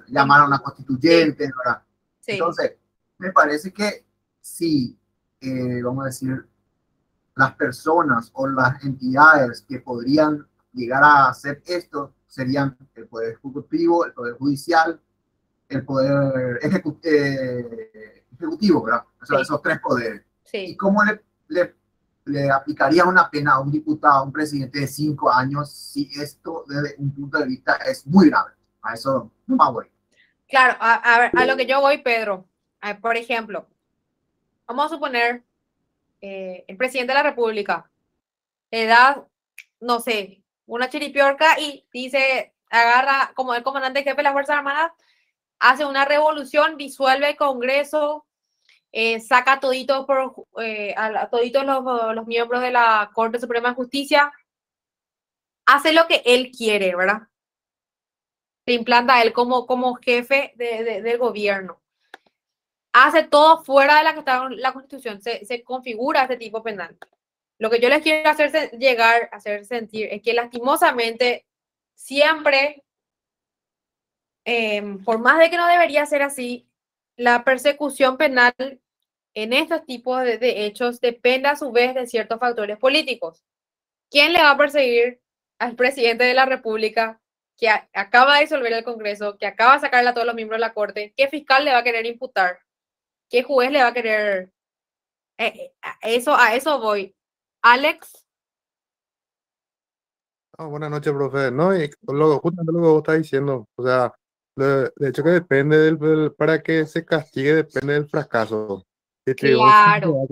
llamar a una constituyente, ¿verdad? Sí. Entonces, me parece que sí, vamos a decir, las personas o las entidades que podrían llegar a hacer esto serían el Poder Ejecutivo, el Poder Judicial, el Poder Ejecutivo, ¿verdad? O sea, sí. Esos tres poderes. Sí. ¿Y cómo le aplicaría una pena a un diputado, a un presidente de 5 años, si esto desde un punto de vista es muy grave? A eso no me voy. Claro, a lo que yo voy, Pedro. Por ejemplo, vamos a suponer el presidente de la República le da, no sé, una chiripiorca y dice, agarra como el comandante jefe de las Fuerzas Armadas, hace una revolución, disuelve el Congreso, saca a toditos los miembros de la Corte Suprema de Justicia, hace lo que él quiere, ¿verdad? Se implanta a él como jefe del gobierno. Hace todo fuera de la Constitución, se configura este tipo penal. Lo que yo les quiero hacer sentir es que lastimosamente siempre, por más de que no debería ser así, la persecución penal en estos tipos de hechos depende a su vez de ciertos factores políticos. ¿Quién le va a perseguir al presidente de la República que acaba de disolver el Congreso, que acaba de sacarle a todos los miembros de la Corte? ¿Qué fiscal le va a querer imputar? ¿Qué juez le va a querer? A eso voy. Alex. Buenas noches, profe. No, y justamente lo que vos estás diciendo, o sea, de hecho que depende para que se castigue, depende del fracaso. Claro.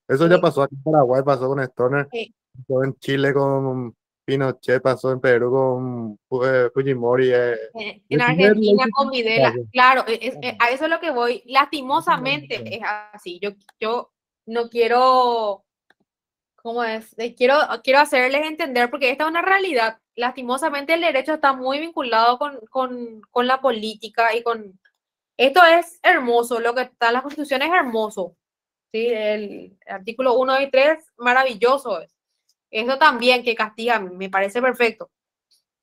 Eso ya pasó aquí en Paraguay, pasó con Stoner, pasó en Chile con Pinochet, pasó en Perú con Fujimori. En Argentina con Videla. Claro, a eso es lo que voy. Lastimosamente es así. Yo no quiero, ¿cómo es? Quiero hacerles entender, porque esta es una realidad. Lastimosamente el derecho está muy vinculado con la política y con... Esto es hermoso, lo que está en la Constitución es hermoso. ¿Sí? El artículo 1 y 3, maravilloso es. Eso también que castiga, me parece perfecto.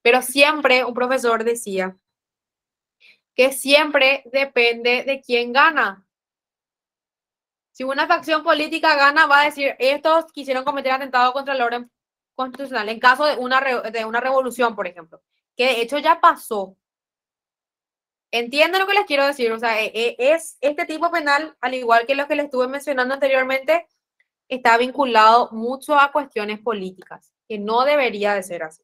Pero siempre un profesor decía que siempre depende de quién gana. Si una facción política gana, va a decir, estos quisieron cometer atentado contra el orden constitucional, en caso de una revolución, por ejemplo, que de hecho ya pasó. Entienden lo que les quiero decir, o sea, es este tipo penal, al igual que los que les estuve mencionando anteriormente, está vinculado mucho a cuestiones políticas, que no debería de ser así.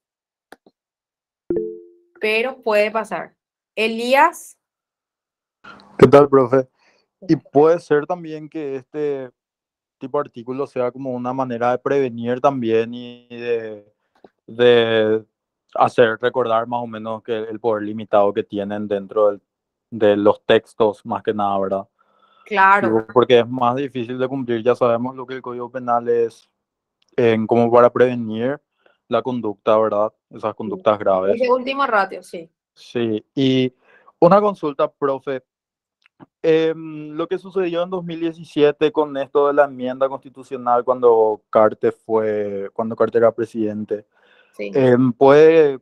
Pero puede pasar. Elías. ¿Qué tal, profe? Y puede ser también que este tipo de artículo sea como una manera de prevenir también y de hacer recordar más o menos que el poder limitado que tienen dentro de los textos, más que nada, ¿verdad? Claro. Digo, porque es más difícil de cumplir, ya sabemos lo que el Código Penal es como para prevenir la conducta, ¿verdad? Esas conductas graves. Ese último ratio, sí. Sí, y una consulta, profe. Lo que sucedió en 2017 con esto de la enmienda constitucional cuando Carter era presidente, Sí. ¿puede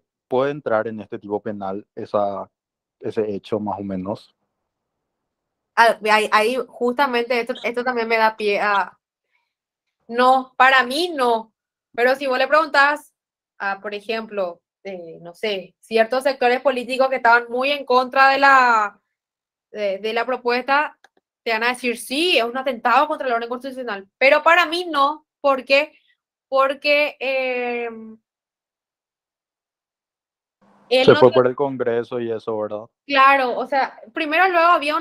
entrar en este tipo penal ese hecho más o menos? Ahí justamente esto también me da pie a... No, para mí no. Pero si vos le preguntás a, por ejemplo, no sé, ciertos sectores políticos que estaban muy en contra de la propuesta, te van a decir, sí, es un atentado contra el orden constitucional. Pero para mí no. ¿Por qué? Porque él Se no... fue por el Congreso y eso, ¿verdad? Claro, o sea, primero luego había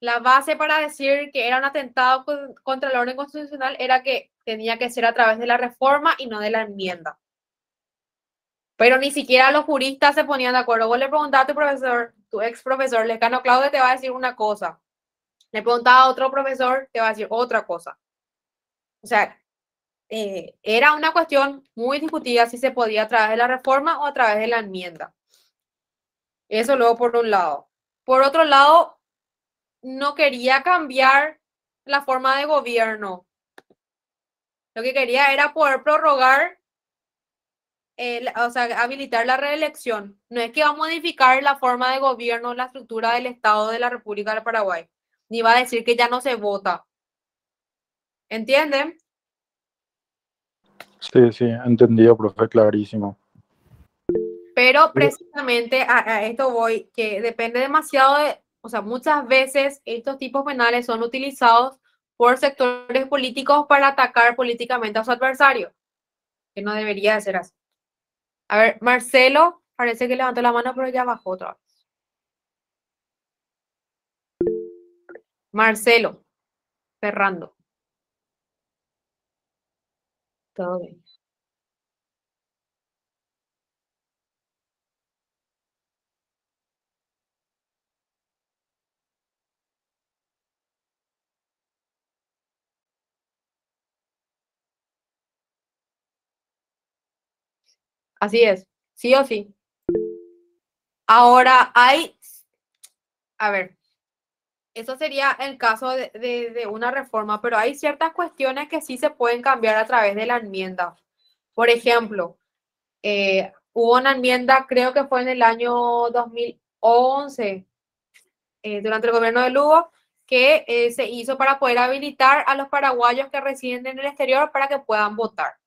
la base para decir que era un atentado contra el orden constitucional era que tenía que ser a través de la reforma y no de la enmienda. Pero ni siquiera los juristas se ponían de acuerdo. Vos le preguntabas a tu profesor, tu ex profesor, Lescano Claudio, te va a decir una cosa. Le preguntaba a otro profesor, te va a decir otra cosa. O sea, era una cuestión muy discutida si se podía a través de la reforma o a través de la enmienda. Eso luego por un lado. Por otro lado, no quería cambiar la forma de gobierno. Lo que quería era poder prorrogar, o sea, habilitar la reelección. No es que va a modificar la forma de gobierno, la estructura del Estado de la República del Paraguay, ni va a decir que ya no se vota. ¿Entienden? Sí, sí, entendido, profe, clarísimo. Pero precisamente a esto voy, que depende demasiado de, o sea, muchas veces estos tipos penales son utilizados por sectores políticos para atacar políticamente a su adversario, que no debería de ser así. A ver, Marcelo, parece que levantó la mano, pero ya bajó otra vez. Marcelo, Ferrando. Todo bien. Así es, sí o sí. Ahora hay, a ver, eso sería el caso de una reforma, pero hay ciertas cuestiones que sí se pueden cambiar a través de la enmienda. Por ejemplo, hubo una enmienda, creo que fue en el año 2011, durante el gobierno de Lugo, que se hizo para poder habilitar a los paraguayos que residen en el exterior para que puedan votar.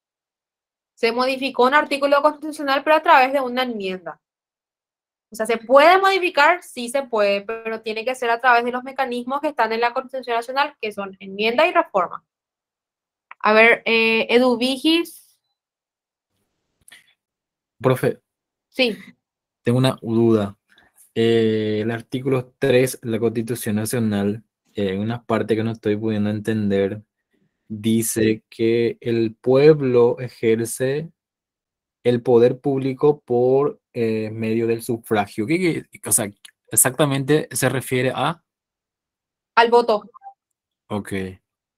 Se modificó un artículo constitucional, pero a través de una enmienda. O sea, ¿se puede modificar? Sí se puede, pero tiene que ser a través de los mecanismos que están en la Constitución Nacional, que son enmienda y reforma. A ver, Edu Vigis. Profe, Sí. tengo una duda. El artículo 3 de la Constitución Nacional, en una parte que no estoy pudiendo entender, dice que el pueblo ejerce el poder público por medio del sufragio. O sea, exactamente se refiere a? Al voto. Ok,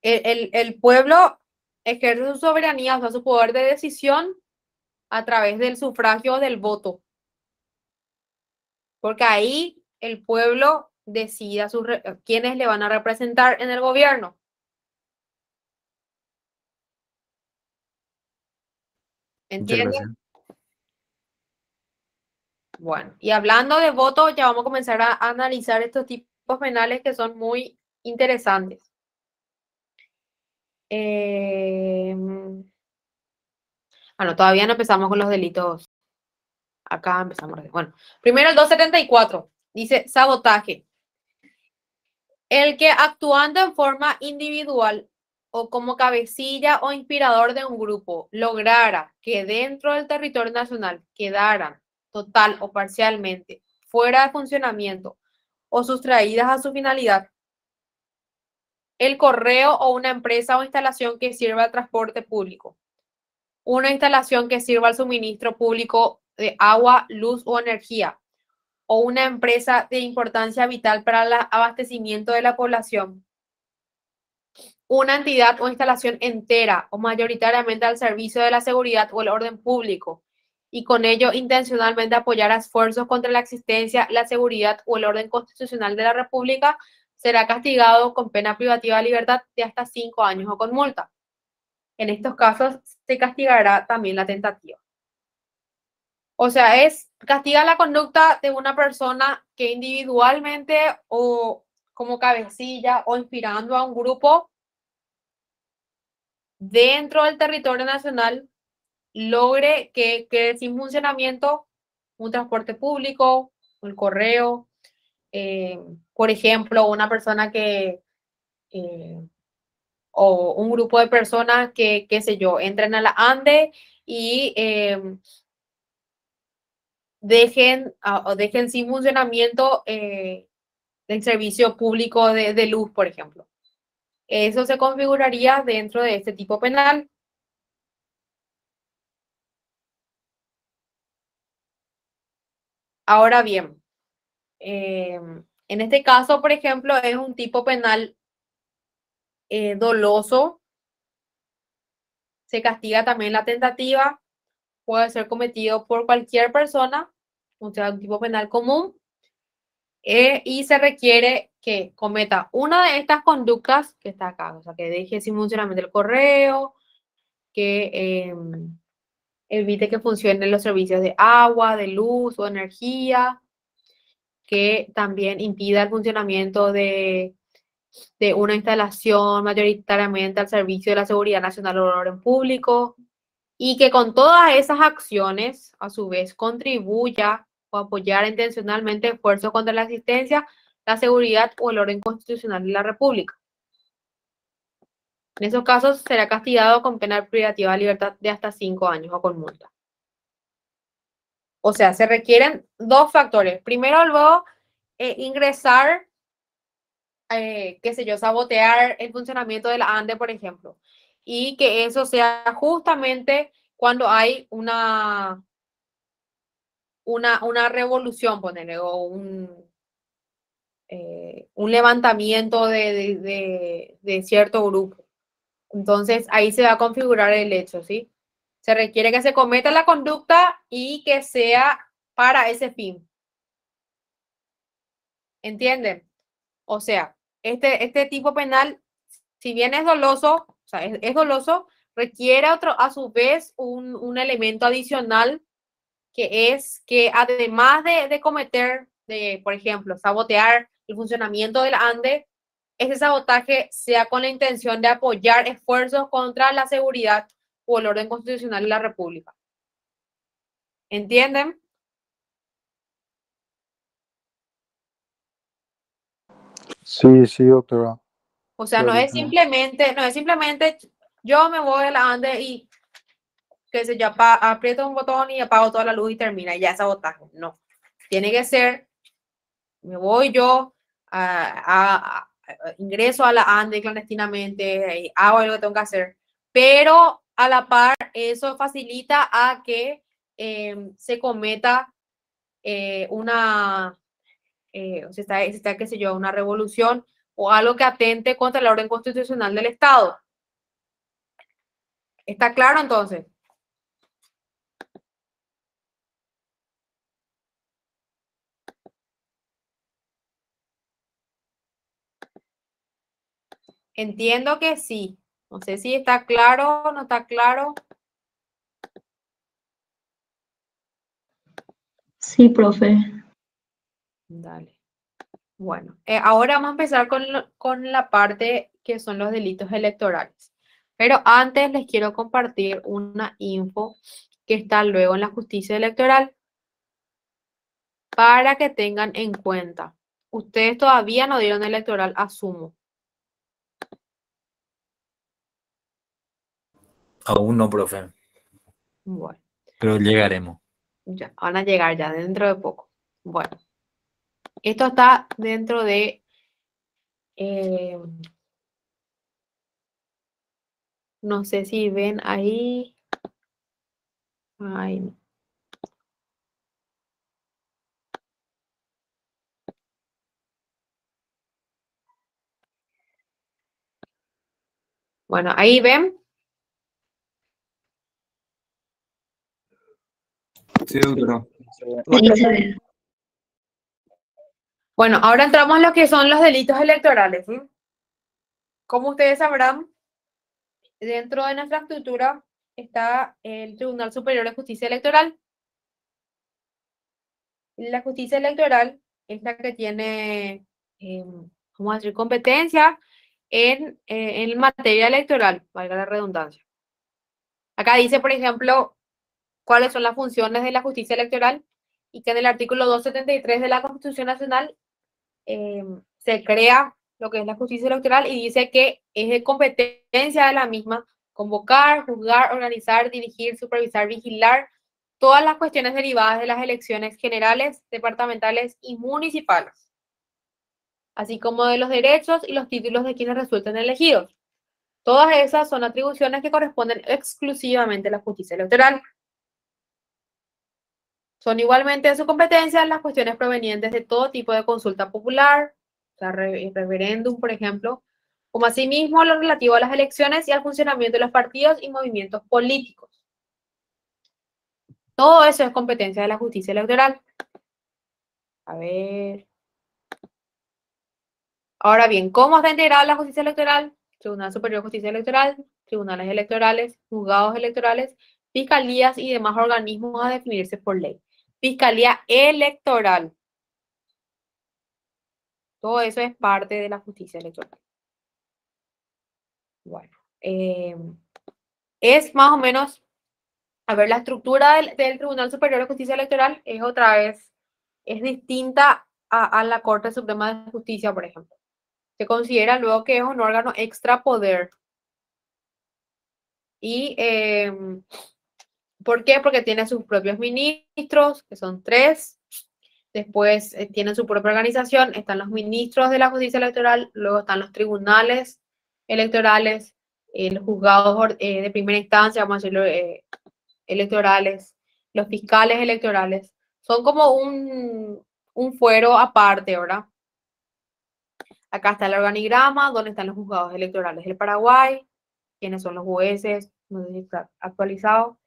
El pueblo ejerce su soberanía, o sea, su poder de decisión a través del sufragio del voto. Porque ahí el pueblo decide a quiénes le van a representar en el gobierno. muchas ¿Entienden? gracias. Bueno, y hablando de votos, ya vamos a comenzar a analizar estos tipos penales que son muy interesantes. Bueno, todavía no empezamos con los delitos. Acá empezamos. Bueno, primero el 274. Dice sabotaje. El que actuando en forma individual o como cabecilla o inspirador de un grupo lograra que dentro del territorio nacional quedaran total o parcialmente fuera de funcionamiento o sustraídas a su finalidad el correo o una empresa o instalación que sirva al transporte público, una instalación que sirva al suministro público de agua, luz o energía, o una empresa de importancia vital para el abastecimiento de la población, una entidad o instalación entera o mayoritariamente al servicio de la seguridad o el orden público, y con ello intencionalmente apoyar a esfuerzos contra la existencia, la seguridad o el orden constitucional de la República, será castigado con pena privativa de libertad de hasta 5 años o con multa. En estos casos se castigará también la tentativa. O sea, castiga la conducta de una persona que individualmente o como cabecilla o inspirando a un grupo dentro del territorio nacional logre que quede sin funcionamiento un transporte público, el correo, por ejemplo, una persona o un grupo de personas que, qué sé yo, entren a la ANDE y dejen sin funcionamiento el servicio público de luz, por ejemplo. Eso se configuraría dentro de este tipo penal. Ahora bien, en este caso, por ejemplo, es un tipo penal doloso. Se castiga también la tentativa. Puede ser cometido por cualquier persona, o sea, un tipo penal común. Y se requiere que cometa una de estas conductas que está acá, o sea, que deje sin funcionamiento el correo, que evite que funcionen los servicios de agua, de luz o energía, que también impida el funcionamiento de una instalación mayoritariamente al servicio de la seguridad nacional o el orden público, y que con todas esas acciones, a su vez, contribuya o apoyar intencionalmente esfuerzos contra la existencia, la seguridad o el orden constitucional de la República. En esos casos será castigado con pena privativa de libertad de hasta 5 años o con multa. O sea, se requieren 2 factores. Primero, luego, ingresar, qué sé yo, sabotear el funcionamiento de la ANDE, por ejemplo. Y que eso sea justamente cuando hay una revolución, ponerle, o un levantamiento de cierto grupo. Entonces, ahí se va a configurar el hecho, ¿sí? Se requiere que se cometa la conducta y que sea para ese fin. ¿Entienden? O sea, este tipo penal, si bien es doloso, o sea, es doloso, requiere a su vez un elemento adicional, que es que además de cometer, por ejemplo, sabotear el funcionamiento del ANDE, ese sabotaje sea con la intención de apoyar esfuerzos contra la seguridad o el orden constitucional de la República. ¿Entienden? Sí, sí, doctora. O sea, no es simplemente yo me voy a la ANDE y que se ya aprieto un botón y apago toda la luz y termina, y ya es sabotaje. No. Tiene que ser, me voy yo, ingreso a la ANDE clandestinamente, hago lo que tengo que hacer, pero a la par eso facilita a que se cometa qué sé yo, una revolución o algo que atente contra el orden constitucional del Estado. ¿Está claro entonces? Entiendo que sí. No sé si está claro o no está claro. Sí, profe. Dale. Bueno, ahora vamos a empezar con la parte que son los delitos electorales. Pero antes les quiero compartir una info que está luego en la justicia electoral para que tengan en cuenta. Ustedes todavía no dieron electoral, asumo. Aún no, profe, Bueno, pero llegaremos. ya van a llegar ya dentro de poco. Bueno, esto está dentro de... no sé si ven ahí. Ay, no. Bueno, ahí ven. Sí, doctora. Bueno, ahora entramos en lo que son los delitos electorales, ¿sí? Como ustedes sabrán, dentro de nuestra estructura está el Tribunal Superior de Justicia Electoral. La justicia electoral es la que tiene, vamos a decir, competencia en materia electoral, valga la redundancia. Acá dice, por ejemplo, cuáles son las funciones de la justicia electoral y que en el artículo 273 de la Constitución Nacional se crea lo que es la justicia electoral y dice que es de competencia de la misma convocar, juzgar, organizar, dirigir, supervisar, vigilar todas las cuestiones derivadas de las elecciones generales, departamentales y municipales, así como de los derechos y los títulos de quienes resulten elegidos. Todas esas son atribuciones que corresponden exclusivamente a la justicia electoral. Son igualmente de su competencia las cuestiones provenientes de todo tipo de consulta popular, o sea, referéndum, por ejemplo, como asimismo lo relativo a las elecciones y al funcionamiento de los partidos y movimientos políticos. Todo eso es competencia de la justicia electoral. A ver. Ahora bien, ¿cómo está integrada la justicia electoral? Tribunal Superior de Justicia Electoral, tribunales electorales, juzgados electorales, fiscalías y demás organismos a definirse por ley. Fiscalía electoral. Todo eso es parte de la justicia electoral. Bueno, es más o menos, a ver, la estructura del Tribunal Superior de Justicia Electoral es otra vez, es distinta a la Corte Suprema de Justicia, por ejemplo. Se considera luego que es un órgano extrapoder. ¿Y por qué? Porque tiene sus propios ministros, que son 3. Después tienen su propia organización. Están los ministros de la justicia electoral, luego están los tribunales electorales, los juzgados de primera instancia, vamos a decirlo, electorales, los fiscales electorales. Son como un fuero aparte, ¿verdad? Acá está el organigrama, donde están los juzgados electorales del Paraguay, quiénes son los jueces, no sé si está actualizado.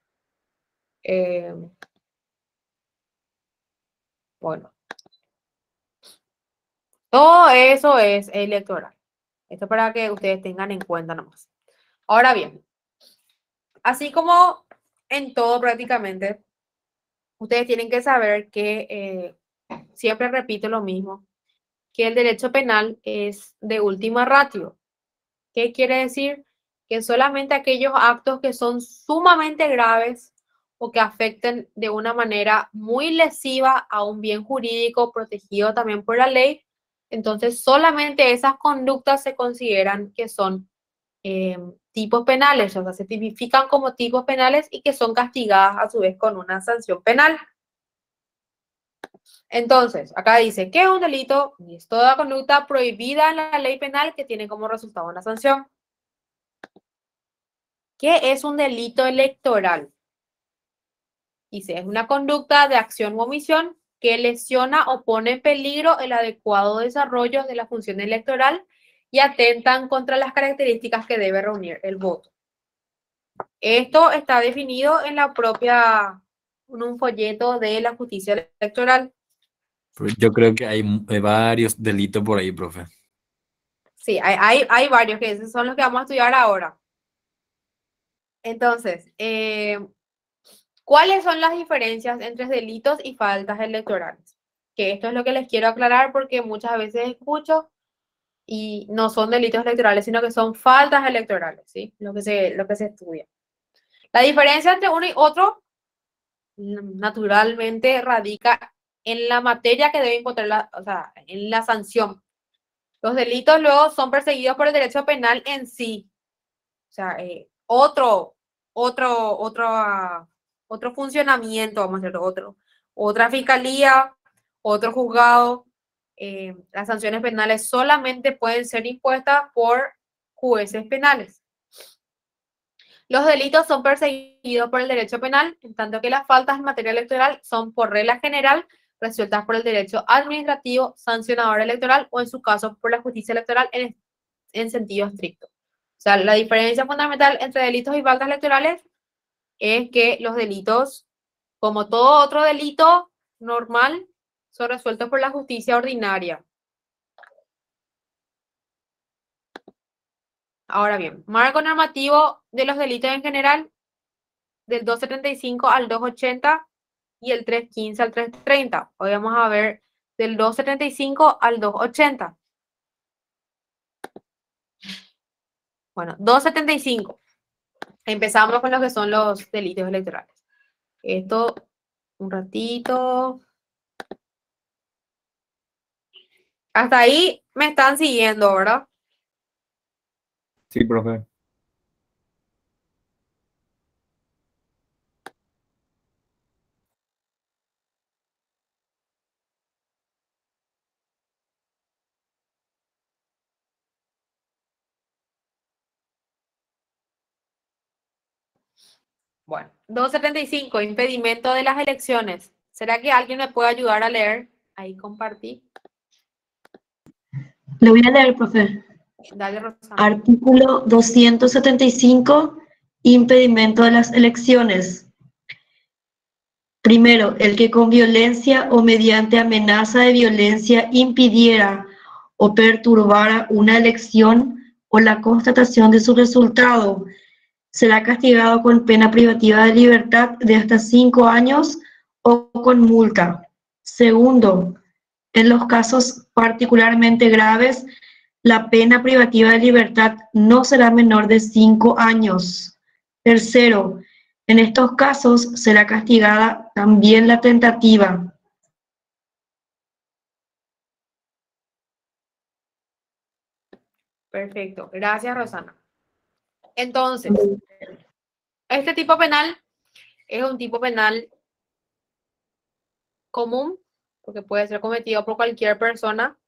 Bueno, todo eso es electoral. Esto para que ustedes tengan en cuenta nomás. Ahora bien, así como en todo prácticamente, ustedes tienen que saber que, siempre repito lo mismo, que el derecho penal es de última ratio. ¿Qué quiere decir? Que solamente aquellos actos que son sumamente graves o que afecten de una manera muy lesiva a un bien jurídico protegido también por la ley, entonces solamente esas conductas se consideran que son tipos penales, o sea, se tipifican como tipos penales y que son castigadas a su vez con una sanción penal. Entonces, acá dice, ¿qué es un delito? Y es toda conducta prohibida en la ley penal que tiene como resultado una sanción. ¿Qué es un delito electoral? Dice, es una conducta de acción o omisión que lesiona o pone en peligro el adecuado desarrollo de la función electoral y atentan contra las características que debe reunir el voto. Esto está definido en en un folleto de la justicia electoral. Yo creo que hay varios delitos por ahí, profe. Sí, hay varios que esos son los que vamos a estudiar ahora. Entonces, ¿Cuáles son las diferencias entre delitos y faltas electorales? Que esto es lo que les quiero aclarar porque muchas veces escucho y no son delitos electorales, sino que son faltas electorales, ¿sí? Lo que se estudia. La diferencia entre uno y otro, naturalmente, radica en la materia que debe imponer o sea, en la sanción. Los delitos luego son perseguidos por el derecho penal en sí. O sea, otro funcionamiento, vamos a decirlo, otra fiscalía, otro juzgado. Las sanciones penales solamente pueden ser impuestas por jueces penales. Los delitos son perseguidos por el derecho penal, en tanto que las faltas en materia electoral son por regla general resueltas por el derecho administrativo, sancionador electoral o en su caso por la justicia electoral en sentido estricto. O sea, la diferencia fundamental entre delitos y faltas electorales es que los delitos, como todo otro delito normal, son resueltos por la justicia ordinaria. Ahora bien, marco normativo de los delitos en general, del 275 al 280 y el 315 al 330. Hoy vamos a ver del 275 al 280. Bueno, 275. Empezamos con lo que son los delitos electorales. Esto, un ratito. Hasta ahí me están siguiendo, ¿verdad? Sí, profe. Bueno, 275, impedimento de las elecciones. ¿Será que alguien me puede ayudar a leer? Ahí compartí. Le voy a leer, profe. Dale, Rosana. Artículo 275, impedimento de las elecciones. Primero, el que con violencia o mediante amenaza de violencia impidiera o perturbara una elección o la constatación de su resultado, será castigado con pena privativa de libertad de hasta 5 años o con multa. Segundo, en los casos particularmente graves, la pena privativa de libertad no será menor de 5 años. Tercero, en estos casos será castigada también la tentativa. Perfecto. Gracias, Rosana. Entonces, este tipo penal es un tipo penal común, porque puede ser cometido por cualquier persona.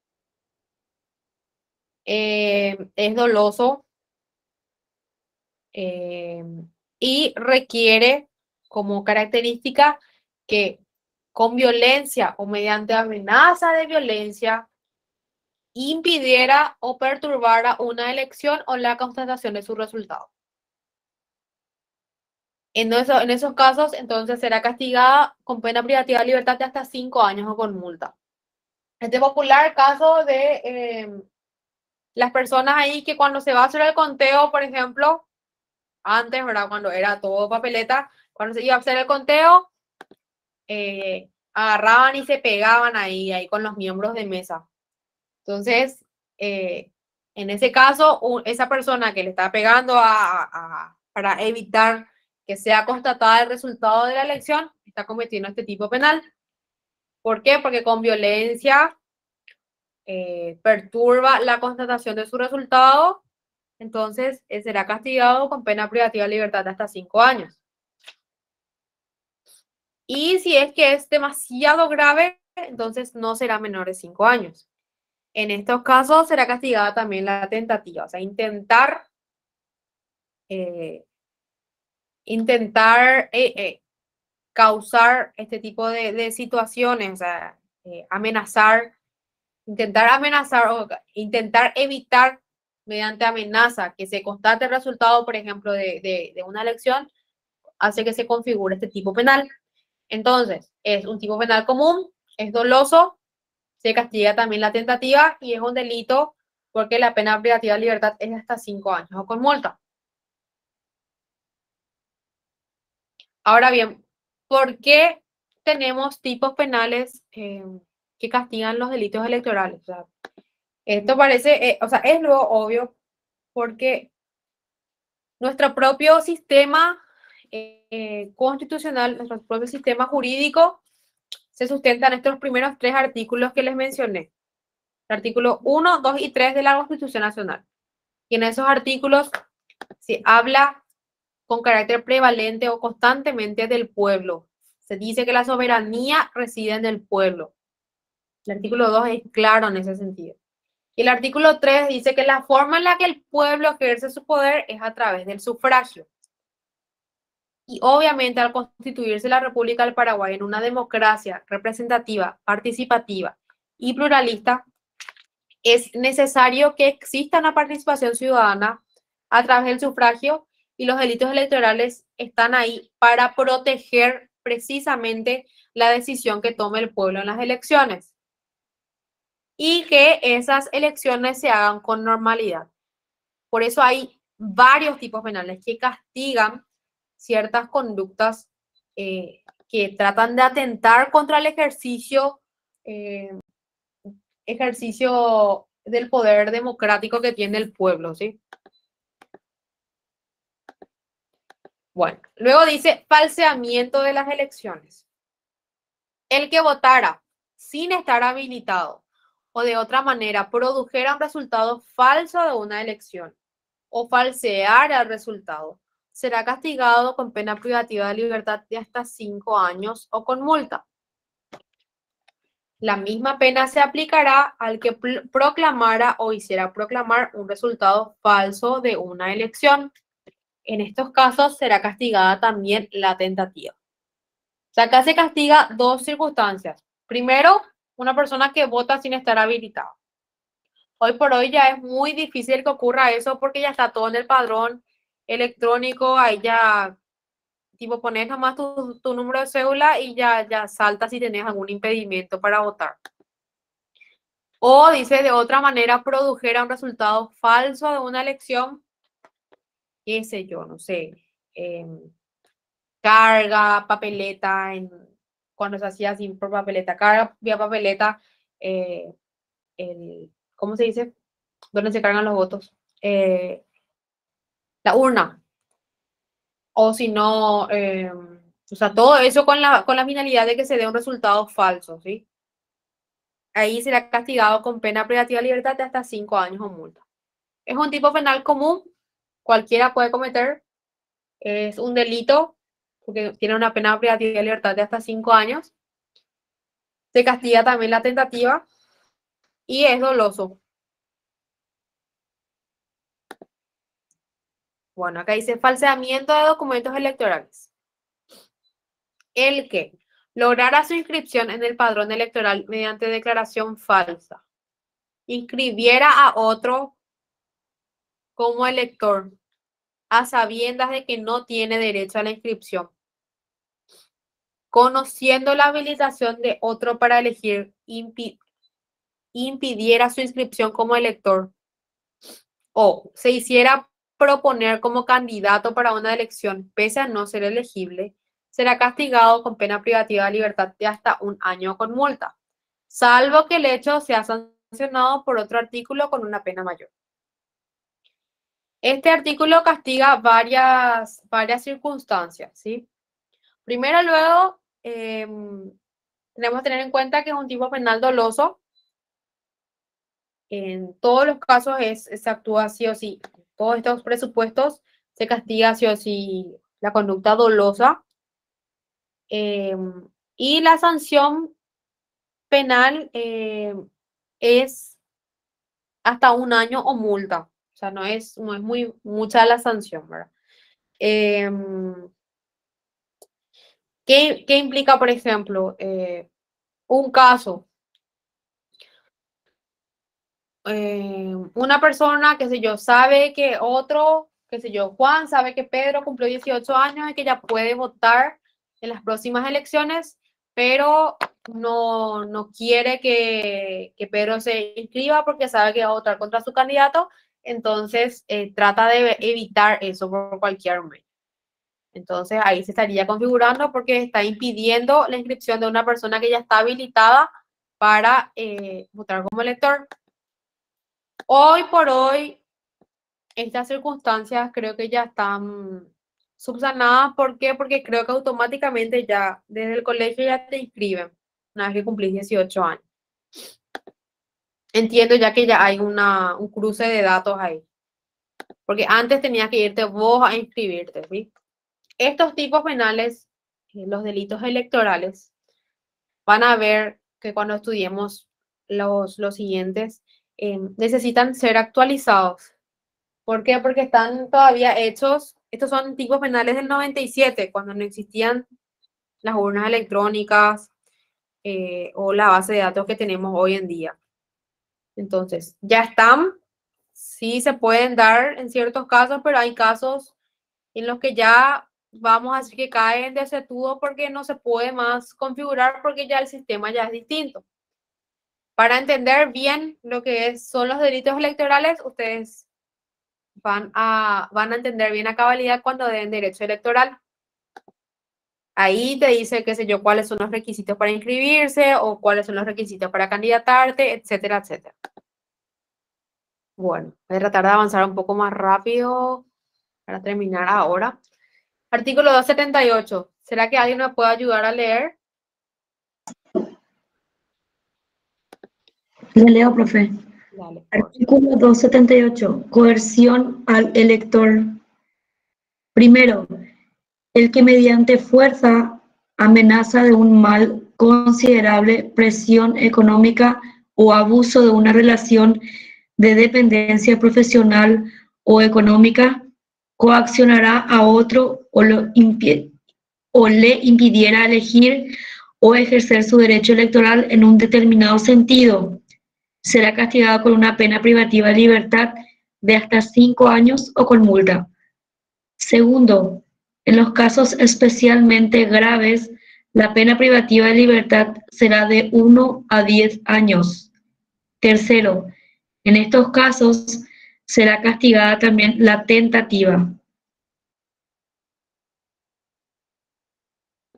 Es doloso y requiere como característica que con violencia o mediante amenaza de violencia impidiera o perturbara una elección o la constatación de su resultado. En esos casos, entonces, será castigada con pena privativa de libertad de hasta 5 años o con multa. Este popular caso de las personas ahí que cuando se va a hacer el conteo, por ejemplo, antes, ¿verdad? Cuando era todo papeleta, cuando se iba a hacer el conteo, agarraban y se pegaban ahí con los miembros de mesa. Entonces, en ese caso, esa persona que le está pegando para evitar que sea constatada el resultado de la elección, está cometiendo este tipo penal. ¿Por qué? Porque con violencia perturba la constatación de su resultado, entonces será castigado con pena privativa de libertad de hasta 5 años. Y si es que es demasiado grave, entonces no será menor de 5 años. En estos casos será castigada también la tentativa, o sea, intentar causar este tipo de situaciones, o sea, intentar amenazar o intentar evitar mediante amenaza que se constate el resultado, por ejemplo, de una elección, hace que se configure este tipo penal. Entonces, es un tipo penal común, es doloso, se castiga también la tentativa y es un delito porque la pena privativa de libertad es hasta 5 años o con multa. Ahora bien, ¿por qué tenemos tipos penales que castigan los delitos electorales? O sea, esto parece, o sea, es luego obvio porque nuestro propio sistema constitucional, nuestro propio sistema jurídico se sustenta en estos primeros 3 artículos que les mencioné. El artículo 1, 2 y 3 de la Constitución Nacional. Y en esos artículos se habla con carácter prevalente o constantemente del pueblo. Se dice que la soberanía reside en el pueblo. El artículo 2 es claro en ese sentido. Y el artículo 3 dice que la forma en la que el pueblo ejerce su poder es a través del sufragio. Y obviamente al constituirse la República del Paraguay en una democracia representativa, participativa y pluralista, es necesario que exista una participación ciudadana a través del sufragio y los delitos electorales están ahí para proteger precisamente la decisión que tome el pueblo en las elecciones y que esas elecciones se hagan con normalidad. Por eso hay varios tipos penales que castigan ciertas conductas que tratan de atentar contra el ejercicio del poder democrático que tiene el pueblo, ¿sí? Bueno, luego dice falseamiento de las elecciones. El que votara sin estar habilitado o de otra manera produjera un resultado falso de una elección o falseara el resultado, será castigado con pena privativa de libertad de hasta 5 años o con multa. La misma pena se aplicará al que proclamara o hiciera proclamar un resultado falso de una elección. En estos casos será castigada también la tentativa. O sea, acá se castiga 2 circunstancias. Primero, una persona que vota sin estar habilitada. Hoy por hoy ya es muy difícil que ocurra eso porque ya está todo en el padrón electrónico, ahí ya tipo pones nomás tu número de cédula y ya salta si tenés algún impedimento para votar. O dice de otra manera, produjera un resultado falso de una elección, qué sé yo, no sé, carga, papeleta, cuando se hacía así por papeleta, carga vía papeleta, ¿cómo se dice? ¿Dónde se cargan los votos? La urna. O si no, o sea, todo eso con la finalidad de que se dé un resultado falso, ¿sí? Ahí será castigado con pena privativa de libertad de hasta 5 años o multa. Es un tipo penal común, cualquiera puede cometer, es un delito, porque tiene una pena privativa de libertad de hasta 5 años. Se castiga también la tentativa y es doloso. Bueno, acá dice falseamiento de documentos electorales. El que lograra su inscripción en el padrón electoral mediante declaración falsa, inscribiera a otro como elector a sabiendas de que no tiene derecho a la inscripción, conociendo la habilitación de otro para elegir, impidiera su inscripción como elector o se hiciera proponer como candidato para una elección pese a no ser elegible, será castigado con pena privativa de libertad de hasta 1 año con multa, salvo que el hecho sea sancionado por otro artículo con una pena mayor. Este artículo castiga varias circunstancias, ¿sí? Primero, luego, tenemos que tener en cuenta que es un tipo penal doloso. En todos los casos se actúa sí o sí. Todos estos presupuestos se castiga sí o sí la conducta dolosa. Y la sanción penal es hasta 1 año o multa. O sea, no es muy mucha la sanción, ¿verdad? ¿Qué implica, por ejemplo, un caso? Una persona, qué sé yo, sabe que otro, qué sé yo, Juan sabe que Pedro cumplió 18 años y que ya puede votar en las próximas elecciones, pero no quiere que Pedro se inscriba porque sabe que va a votar contra su candidato, entonces trata de evitar eso por cualquier medio. Entonces ahí se estaría configurando porque está impidiendo la inscripción de una persona que ya está habilitada para votar como elector. Hoy por hoy, estas circunstancias creo que ya están subsanadas. ¿Por qué? Porque creo que automáticamente ya desde el colegio ya te inscriben una vez que cumplís 18 años. Entiendo ya que ya hay un cruce de datos ahí. Porque antes tenías que irte vos a inscribirte, ¿sí? Estos tipos penales, los delitos electorales, van a ver que cuando estudiemos los siguientes, necesitan ser actualizados. ¿Por qué? Porque están todavía hechos, estos son tipos penales del 97, cuando no existían las urnas electrónicas o la base de datos que tenemos hoy en día. Entonces, ya están, sí se pueden dar en ciertos casos, pero hay casos en los que ya vamos a decir que caen de desuetudo porque no se puede más configurar porque ya el sistema ya es distinto. Para entender bien lo que son los delitos electorales, ustedes van a entender bien a cabalidad cuando den derecho electoral. Ahí te dice, qué sé yo, cuáles son los requisitos para inscribirse o cuáles son los requisitos para candidatarte, etcétera, etcétera. Bueno, voy a tratar de avanzar un poco más rápido para terminar ahora. Artículo 278. ¿Será que alguien me puede ayudar a leer? Le leo, profe. Dale. Artículo 278. Coerción al elector. Primero, el que mediante fuerza, amenaza de un mal considerable, presión económica o abuso de una relación de dependencia profesional o económica, coaccionará a otro o le impidiera elegir o ejercer su derecho electoral en un determinado sentido, será castigado con una pena privativa de libertad de hasta 5 años o con multa. Segundo, en los casos especialmente graves, la pena privativa de libertad será de 1 a 10 años. Tercero, en estos casos será castigada también la tentativa.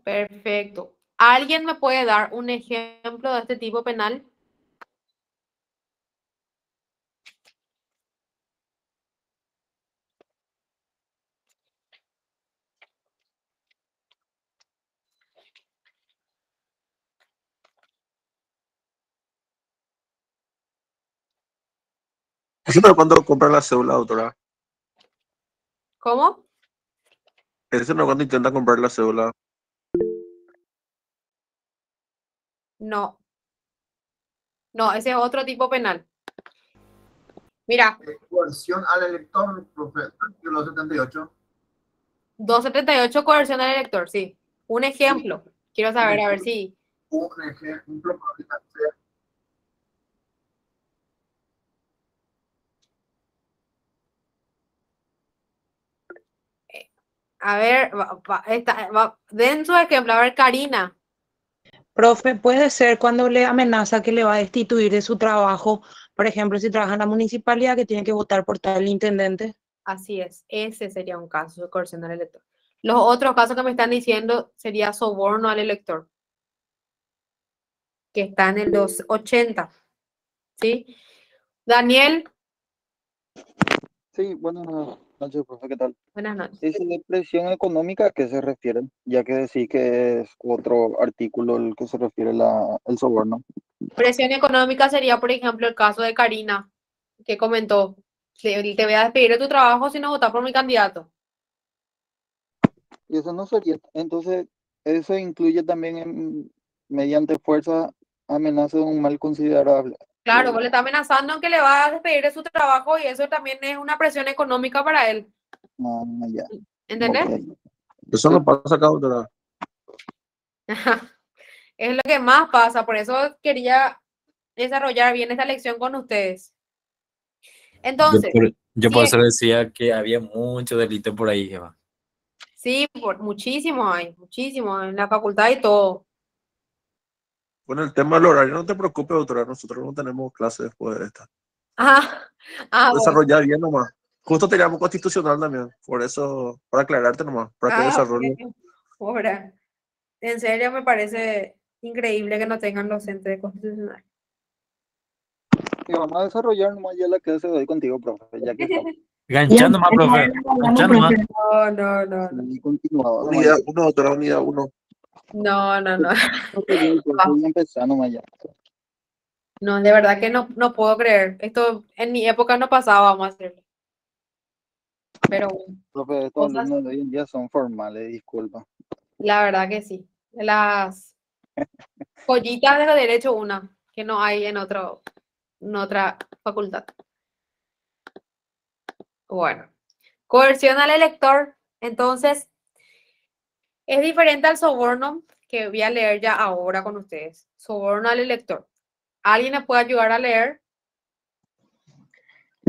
Perfecto. ¿Alguien me puede dar un ejemplo de este tipo penal? Eso no cuando compra la cédula, doctora. ¿Cómo? Eso no cuando intenta comprar la cédula. No. No, ese es otro tipo penal. Mira. Coerción al elector, profe, artículo 78. 278, coerción al elector, sí. Un ejemplo. Quiero saber, a ver si... Un ejemplo podría ser. A ver, den su ejemplo. A ver, Karina. Profe, puede ser cuando le amenaza que le va a destituir de su trabajo, por ejemplo, si trabaja en la municipalidad que tiene que votar por tal intendente. Así es, ese sería un caso de coerción al elector. Los otros casos que me están diciendo sería soborno al elector, que está en el 280. ¿Sí? Daniel. Sí, buenas noches, profe, ¿qué tal? Buenas noches. ¿Esa de presión económica a qué se refiere? Ya que decís que es otro artículo el que se refiere el soborno. Presión económica sería, por ejemplo, el caso de Karina, que comentó, te voy a despedir de tu trabajo si no votas por mi candidato. Y eso no sería, entonces, eso incluye también mediante fuerza, amenaza de un mal considerable. Claro, vos le está amenazando que le va a despedir de su trabajo y eso también es una presión económica para él. Ya. ¿Entendés? Okay. Eso no pasa acá, doctora. Es lo que más pasa, por eso quería desarrollar bien esta lección con ustedes. Entonces, yo por eso decía que había mucho delito por ahí, Eva. Sí, muchísimo hay, muchísimo en la facultad y todo. Bueno, el tema del horario, no te preocupes, doctora, nosotros no tenemos clases después de esta. Desarrollar bien nomás. Justo teníamos constitucional también, por eso, para aclararte nomás, para que Ah, desarrolle. ok. Ahora, en serio me parece increíble que no tengan docente de constitucional. Y vamos a desarrollar nomás ya la clase de hoy contigo, profe, ya que estamos. Ganchando más, profe. Ganchando más. No, no, no, no. Sí, continuaba. Unidad 1, doctora, unidad 1. No, no, no. Voy a empezar nomás ya. No, de verdad que no puedo creer. Esto en mi época no pasaba, vamos a hacerlo. Pero bueno, Profe, estos cosas, alumnos de hoy en día son formales, disculpa. la verdad que sí. De las joyitas de derecho, una, que no hay en otra facultad. Bueno, coerción al elector. Entonces, es diferente al soborno que voy a leer ya ahora con ustedes. Soborno al elector. ¿Alguien me puede ayudar a leer?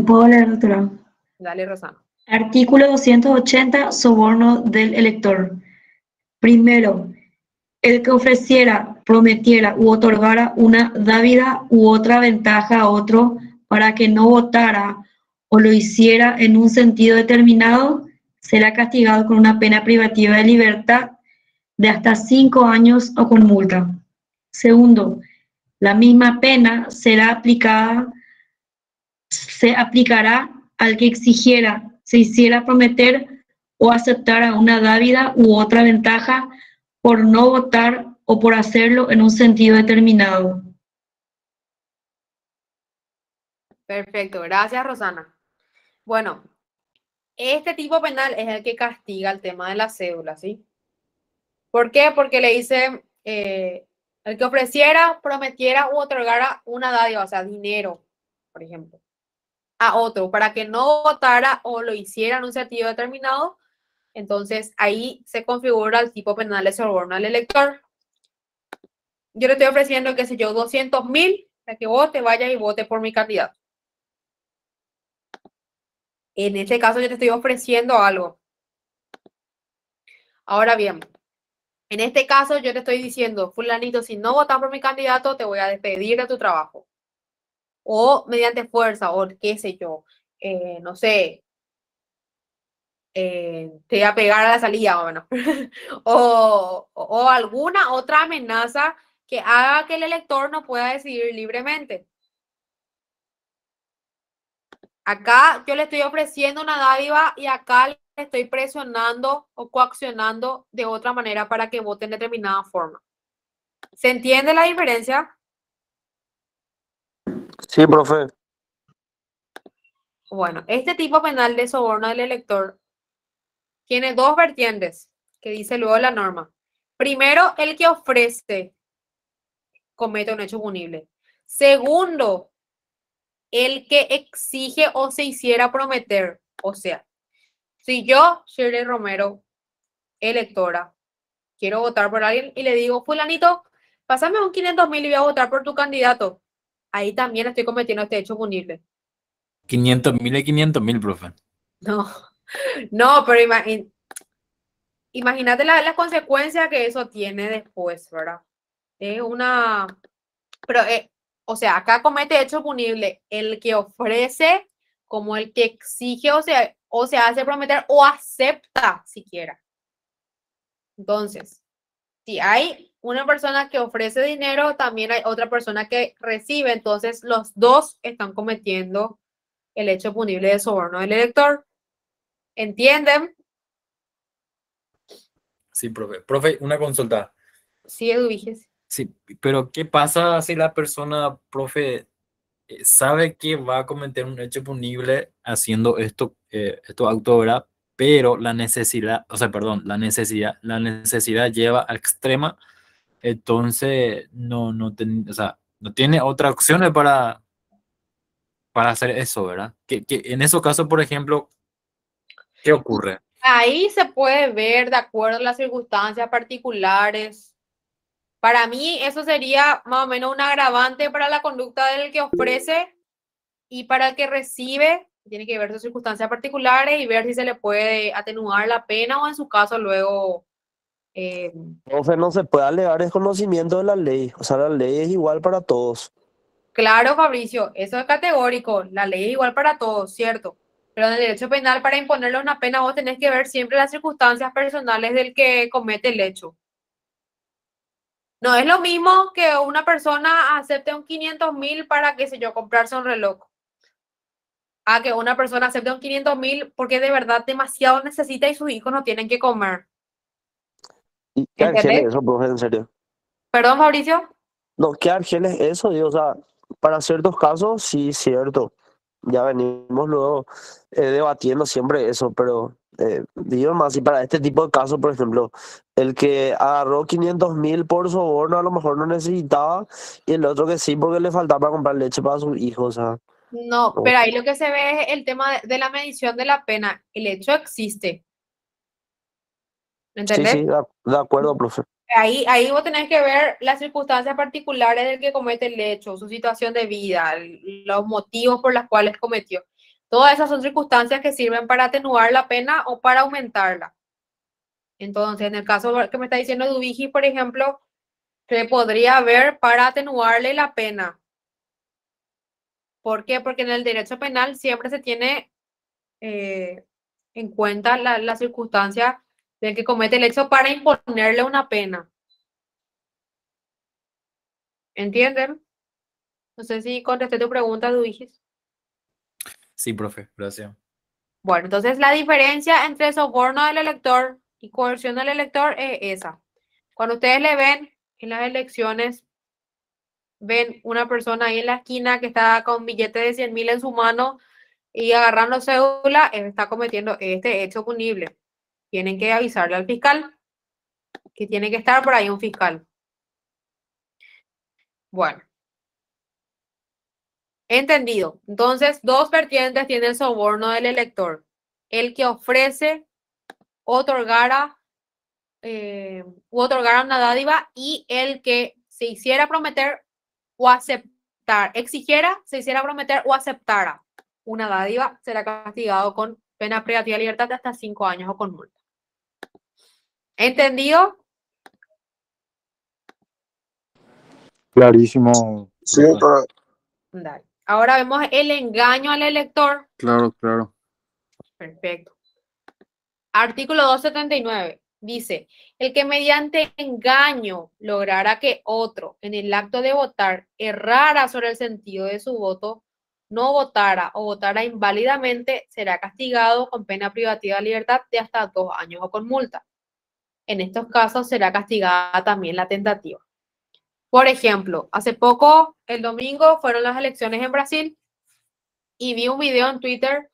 ¿Puedo leer, doctora? Dale, Rosana. Artículo 280, soborno del elector. Primero, el que ofreciera, prometiera u otorgara una dávida u otra ventaja a otro para que no votara o lo hiciera en un sentido determinado, será castigado con una pena privativa de libertad de hasta 5 años o con multa. Segundo, la misma pena se aplicará al que exigiera, se hiciera prometer o aceptara una dávida u otra ventaja por no votar o por hacerlo en un sentido determinado. Perfecto, gracias, Rosana. Bueno, este tipo penal es el que castiga el tema de la cédula, ¿sí? ¿Por qué? Porque le dice el que ofreciera, prometiera u otorgara una dádiva, o sea, dinero, por ejemplo, a otro para que no votara o lo hiciera en un sentido determinado, entonces ahí se configura el tipo penal de soborno al elector. Yo le estoy ofreciendo, qué sé yo, 200.000 para que vote, vaya y vote por mi candidato. En este caso yo te estoy ofreciendo algo. Ahora bien, en este caso yo te estoy diciendo, fulanito, si no votas por mi candidato, te voy a despedir de tu trabajo. O mediante fuerza, o qué sé yo, no sé, te voy a pegar a la salida, bueno. o alguna otra amenaza que haga que el elector no pueda decidir libremente. Acá yo le estoy ofreciendo una dádiva y acá le estoy presionando o coaccionando de otra manera para que vote en determinada forma. ¿Se entiende la diferencia? Sí, profe. Bueno, este tipo penal de soborno del elector tiene dos vertientes que dice luego la norma. Primero, el que ofrece comete un hecho punible. Segundo, el que exige o se hiciera prometer. O sea, si yo, Shirley Romero, electora, quiero votar por alguien y le digo, fulanito, pásame un 500.000 y voy a votar por tu candidato. Ahí también estoy cometiendo este hecho punible. 500.000 y 500.000, profe. No, no, pero imagínate las consecuencias que eso tiene después, ¿verdad? Es una... Pero, o sea, acá comete hecho punible el que ofrece como el que exige o se hace prometer o acepta siquiera. Entonces, si hay una persona que ofrece dinero, también hay otra persona que recibe. Entonces, los dos están cometiendo el hecho punible de soborno del elector. ¿Entienden? Sí, profe. Profe, una consulta. Sí, Eduviges. Sí, pero ¿qué pasa si la persona, profe, sabe que va a cometer un hecho punible haciendo estos actos, ¿verdad? Pero la necesidad, o sea, perdón, la necesidad lleva a extrema, entonces o sea, no tiene otras opciones para hacer eso, ¿verdad? Que en esos casos, por ejemplo, ¿qué ocurre? Ahí se puede ver de acuerdo a las circunstancias particulares. Para mí eso sería más o menos un agravante para la conducta del que ofrece y para el que recibe. Tiene que ver sus circunstancias particulares y ver si se le puede atenuar la pena o en su caso luego... Profe, no se puede alegar desconocimiento de la ley. O sea, la ley es igual para todos. Claro, Fabricio, eso es categórico. La ley es igual para todos, ¿cierto? Pero en el derecho penal, para imponerle una pena, vos tenés que ver siempre las circunstancias personales del que comete el hecho. No es lo mismo que una persona acepte un 500.000 para, qué sé yo, comprarse un reloj. A que una persona acepte un 500.000 porque de verdad demasiado necesita y sus hijos no tienen que comer. ¿Y qué argel es ¿Entendés? eso, profe? En serio. Perdón, Mauricio. No, ¿qué argel es eso? Digo, o sea, para ciertos casos, sí, cierto. Ya venimos luego debatiendo siempre eso, pero digo más, y para este tipo de casos, por ejemplo, el que agarró 500.000 por soborno a lo mejor no necesitaba, y el otro que sí porque le faltaba para comprar leche para sus hijos, o sea, No, no. pero ahí lo que se ve es el tema de la medición de la pena. El hecho existe. Sí, ¿Entendés? sí, de acuerdo, profe. Ahí vos tenés que ver las circunstancias particulares del que comete el hecho, su situación de vida, los motivos por los cuales cometió. Todas esas son circunstancias que sirven para atenuar la pena o para aumentarla. Entonces, en el caso que me está diciendo Dubigi, por ejemplo, se podría ver para atenuarle la pena. ¿Por qué? Porque en el derecho penal siempre se tiene en cuenta la circunstancia del que comete el hecho para imponerle una pena. ¿Entienden? No sé si contesté tu pregunta, Luis. Sí, profe, gracias. Bueno, entonces la diferencia entre soborno del elector y coerción del elector es esa. Cuando ustedes le ven en las elecciones, ven una persona ahí en la esquina que está con un billete de 100.000 en su mano y agarrando cédula, él está cometiendo este hecho punible. Tienen que avisarle al fiscal que tiene que estar por ahí un fiscal. Bueno. Entendido. Entonces, dos vertientes tiene el soborno del elector. El que ofrece otorgara una dádiva y el que se hiciera prometer o aceptar, exigiera, se hiciera prometer o aceptara una dádiva, será castigado con pena privativa de libertad de hasta 5 años o con multa. ¿Entendido? Clarísimo, Sí, profe. doctora. Dale. Ahora vemos el engaño al elector. Claro, claro. Perfecto. Artículo 279 dice, el que mediante engaño lograra que otro en el acto de votar errara sobre el sentido de su voto, no votara o votara inválidamente, será castigado con pena privativa de libertad de hasta 2 años o con multa. En estos casos será castigada también la tentativa. Por ejemplo, hace poco, el domingo, fueron las elecciones en Brasil y vi un video en Twitter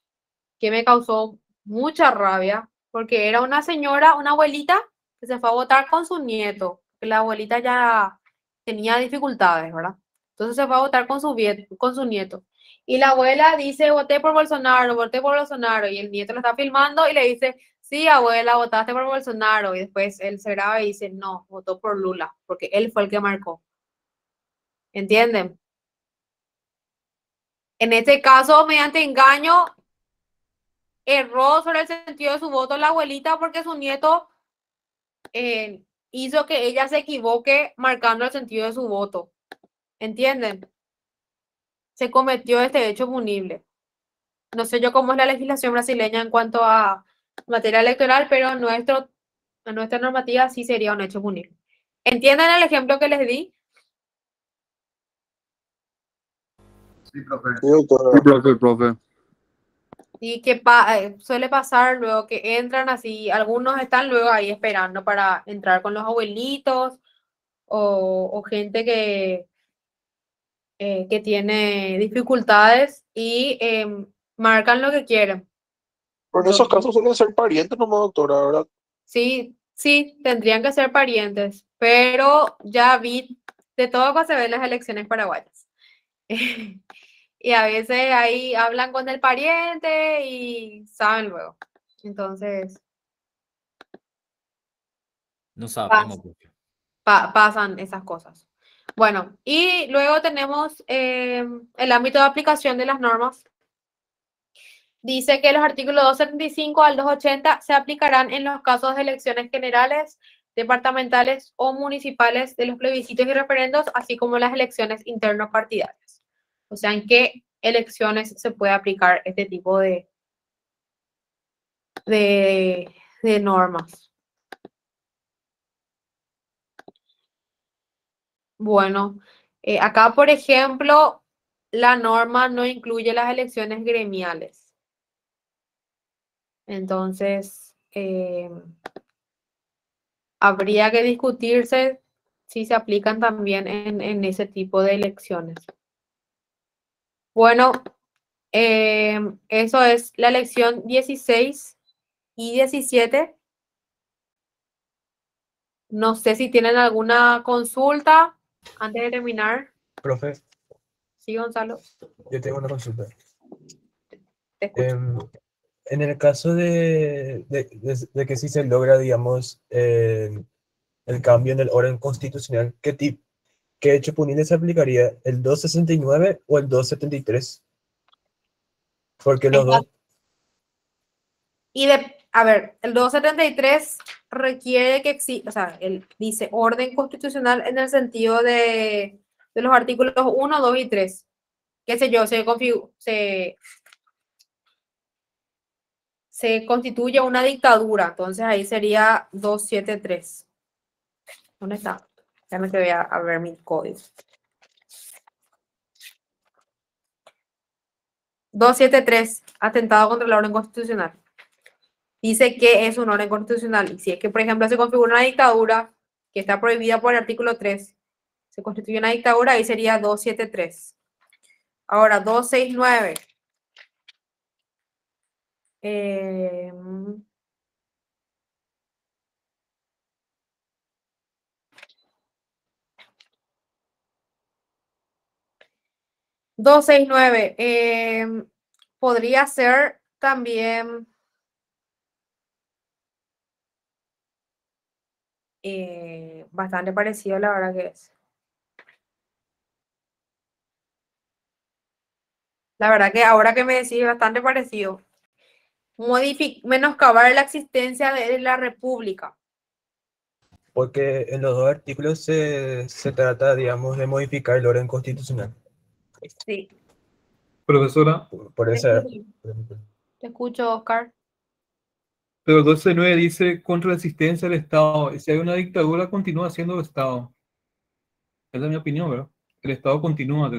que me causó mucha rabia porque era una señora, una abuelita, que se fue a votar con su nieto, que la abuelita ya tenía dificultades, ¿verdad? Entonces se fue a votar con su nieto. Y la abuela dice, voté por Bolsonaro, y el nieto lo está filmando y le dice, sí, abuela, votaste por Bolsonaro, y después él se graba y dice, no, votó por Lula, porque él fue el que marcó. ¿Entienden? En este caso, mediante engaño, erró sobre el sentido de su voto la abuelita porque su nieto hizo que ella se equivoque marcando el sentido de su voto. ¿Entienden? Se cometió este hecho punible. No sé yo cómo es la legislación brasileña en cuanto a materia electoral, pero en nuestra normativa sí sería un hecho punible. ¿Entienden el ejemplo que les di? Sí, profe. Sí, doctora. Sí, profe. Y que suele pasar luego que entran así, algunos están luego ahí esperando para entrar con los abuelitos o gente que tiene dificultades y marcan lo que quieren. Pero en esos casos suelen ser parientes nomás, doctora, ¿verdad? Sí, sí, tendrían que ser parientes, pero ya vi de todo que se ve en las elecciones paraguayas. Y a veces ahí hablan con el pariente y saben luego. Entonces, No sabemos, profe. pasan esas cosas. Bueno, y luego tenemos el ámbito de aplicación de las normas. Dice que los artículos 275 al 280 se aplicarán en los casos de elecciones generales, departamentales o municipales de los plebiscitos y referendos, así como las elecciones interno partidarias. O sea, ¿en qué elecciones se puede aplicar este tipo de de normas. Bueno, acá, por ejemplo, la norma no incluye las elecciones gremiales. Entonces, habría que discutirse si se aplican también en ese tipo de elecciones. Bueno, eso es la elección 16 y 17. No sé si tienen alguna consulta antes de terminar. Profe, Sí, Gonzalo, yo tengo una consulta. te escucho. En el caso de que si se logra, digamos, el cambio en el orden constitucional, ¿qué hecho punible se aplicaría? ¿El 269 o el 273? Porque los dos, A ver, el 273 requiere que exista, o sea, él dice orden constitucional en el sentido de los artículos 1, 2 y 3. Qué sé yo, se constituye una dictadura, entonces ahí sería 273. ¿Dónde está? Déjame que vea a ver mi código. 273, atentado contra la orden constitucional. Dice que es un orden constitucional. Y si es que, por ejemplo, se configura una dictadura que está prohibida por el artículo 3, se constituye una dictadura, ahí sería 273. Ahora, 269. Eh, 269. Podría ser también bastante parecido, la verdad que es. La verdad que ahora que me decís, bastante parecido. Menoscabar la existencia de la República. porque en los dos artículos se trata, digamos, de modificar el orden constitucional. Sí. Profesora, Por eso, Te escucho, Oscar. pero el 269 dice contra la existencia del Estado. Y si hay una dictadura, continúa siendo Estado. Esa es mi opinión, ¿verdad? El Estado continúa.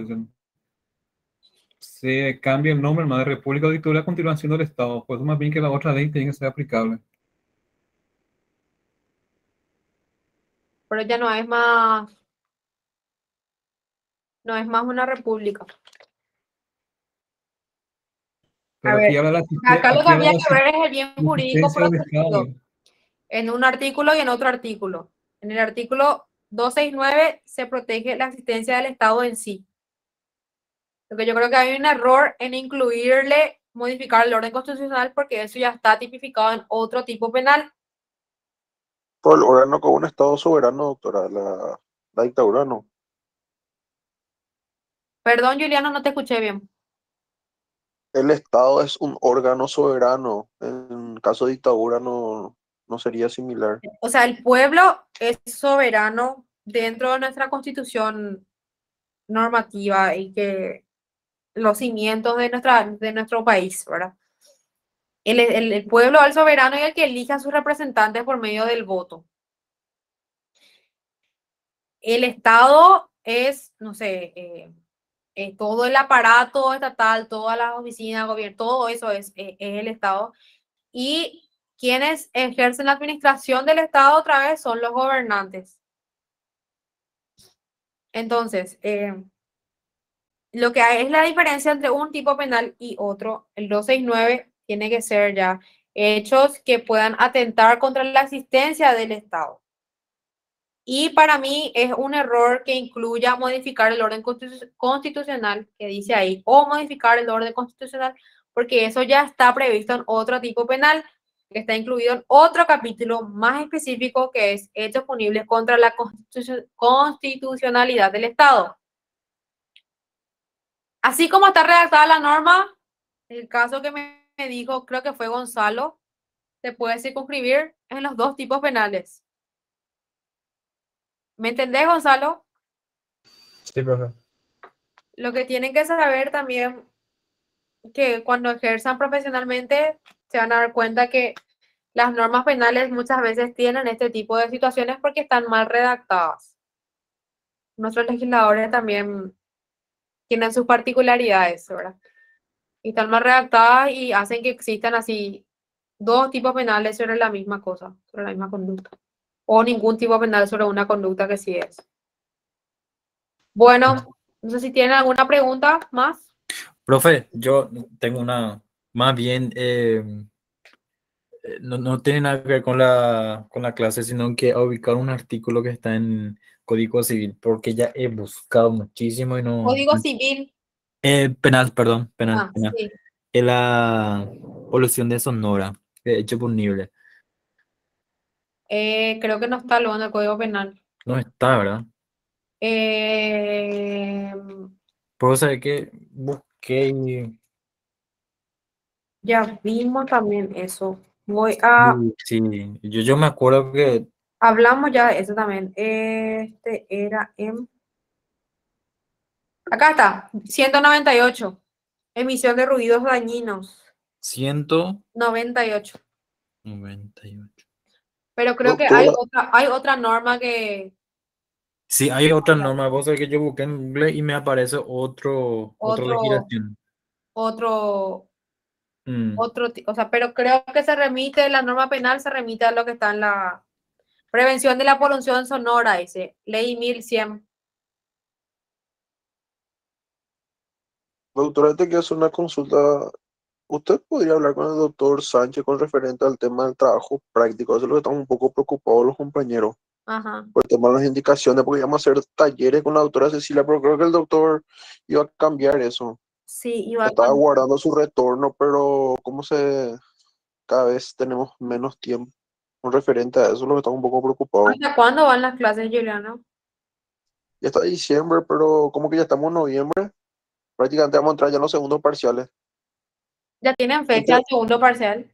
Se cambia el nombre, más de República o dictadura, continúa siendo el Estado. Pues más bien que la otra ley tiene que ser aplicable. Pero ya no es más una república. Pero A aquí ver, habla acá lo que aquí habla habría de que ver es el bien la jurídico existencia del Estado. protegido en un artículo y en otro artículo. En el artículo 269 se protege la existencia del Estado en sí. Porque yo creo que hay un error en modificar el orden constitucional porque eso ya está tipificado en otro tipo penal. Por el órgano con un Estado soberano, doctora, la dictadura no. Perdón, Juliano, no te escuché bien. El Estado es un órgano soberano. En caso de dictadura no sería similar. O sea, el pueblo es soberano dentro de nuestra constitución normativa y que los cimientos de nuestro país, ¿verdad? El pueblo es el soberano y el que elige a sus representantes por medio del voto. El Estado es, no sé, todo el aparato estatal, todas las oficinas, gobierno, todo eso es el Estado. Y quienes ejercen la administración del Estado otra vez son los gobernantes. Entonces, lo que hay es la diferencia entre un tipo penal y otro. El 269 tiene que ser ya hechos que puedan atentar contra la existencia del Estado. Y para mí es un error que incluya modificar el orden constitucional que dice ahí, o modificar el orden constitucional, porque eso ya está previsto en otro tipo penal, que está incluido en otro capítulo más específico, que es hechos punibles contra la constitucionalidad del Estado. Así como está redactada la norma, el caso que me dijo, creo que fue Gonzalo, se puede circunscribir en los dos tipos penales. ¿Me entendés, Gonzalo? sí, profe. Lo que tienen que saber también que cuando ejerzan profesionalmente se van a dar cuenta que las normas penales muchas veces tienen este tipo de situaciones porque están mal redactadas. Nuestros legisladores también tienen sus particularidades, ¿verdad? Y están mal redactadas y hacen que existan así dos tipos penales sobre la misma cosa, sobre la misma conducta. O ningún tipo penal sobre una conducta que sí es. Bueno, no sé si tienen alguna pregunta más. Profe, yo tengo una, más bien, no tiene nada que ver con la clase, sino que a ubicar un artículo que está en Código Civil, porque ya he buscado muchísimo y no... Código Civil. Penal, perdón, penal, Ah, penal. sí. Es la polución de Sonora, de hecho punible. Creo que no está luego en el Código Penal. No está, ¿verdad? Eh, Por saber que busqué y... ya vimos también eso. Voy a... Sí, yo me acuerdo que... Hablamos ya de eso también. Este era en... Acá está, 198. Emisión de ruidos dañinos. 98. 198. Pero creo que Doctora, hay otra norma que... Sí, hay otra norma. Vos sabés que yo busqué en Google y me aparece otra Otro, legislación. otro, Mm, o sea, pero creo que se remite, la norma penal se remite a lo que está en la prevención de la polución sonora, dice, ley 1100. doctora, te quiero hacer una consulta. ¿Usted podría hablar con el doctor Sánchez con referente al tema del trabajo práctico? Eso es lo que estamos un poco preocupados los compañeros, Ajá. por el tema de las indicaciones, porque íbamos a hacer talleres con la doctora Cecilia, pero creo que el doctor iba a cambiar eso. Sí, iba Estaba con... guardando su retorno, pero cada vez tenemos menos tiempo con referente a eso, es lo que estamos un poco preocupados. ¿Hasta cuándo van las clases, Juliana? Ya está diciembre, pero como que ya estamos en noviembre, prácticamente vamos a entrar ya en los segundos parciales. ¿Ya tienen fecha Entre, el segundo parcial?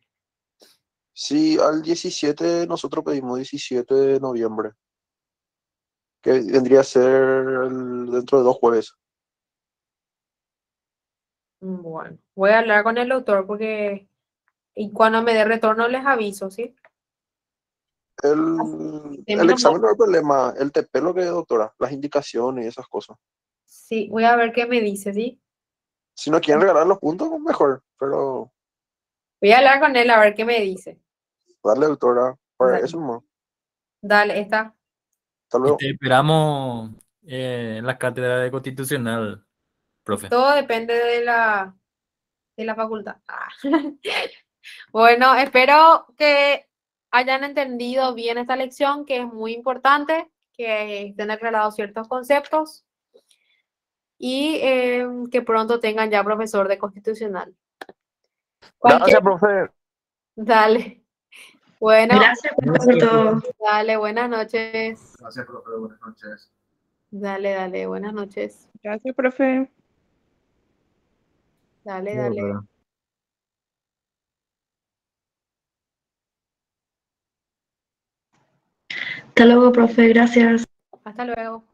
sí, al 17 nosotros pedimos 17 de noviembre, que vendría a ser dentro de 2 jueves. Bueno, voy a hablar con el doctor porque... Y cuando me dé retorno les aviso, ¿sí? El examen no es el problema, el TP lo que es, doctora, las indicaciones y esas cosas. Sí, voy a ver qué me dice, ¿sí? Si no quieren regalar los puntos, pues mejor, pero Voy a hablar con él a ver qué me dice. darle, doctora, para Dale, eso no. dale, está. Hasta Y luego. te esperamos en la cátedra de Constitucional, profe. Todo depende de la facultad. Ah. Bueno, espero que hayan entendido bien esta lección, que es muy importante, que estén aclarados ciertos conceptos y que pronto tengan ya profesor de constitucional. Gracias, Cualquier, profe. dale. Bueno, Gracias por todo. dale, buenas noches. Gracias, profe. Buenas noches. Dale, dale, buenas noches. Gracias, profe. Dale, Muy dale. bueno. Hasta luego, profe. Gracias. Hasta luego.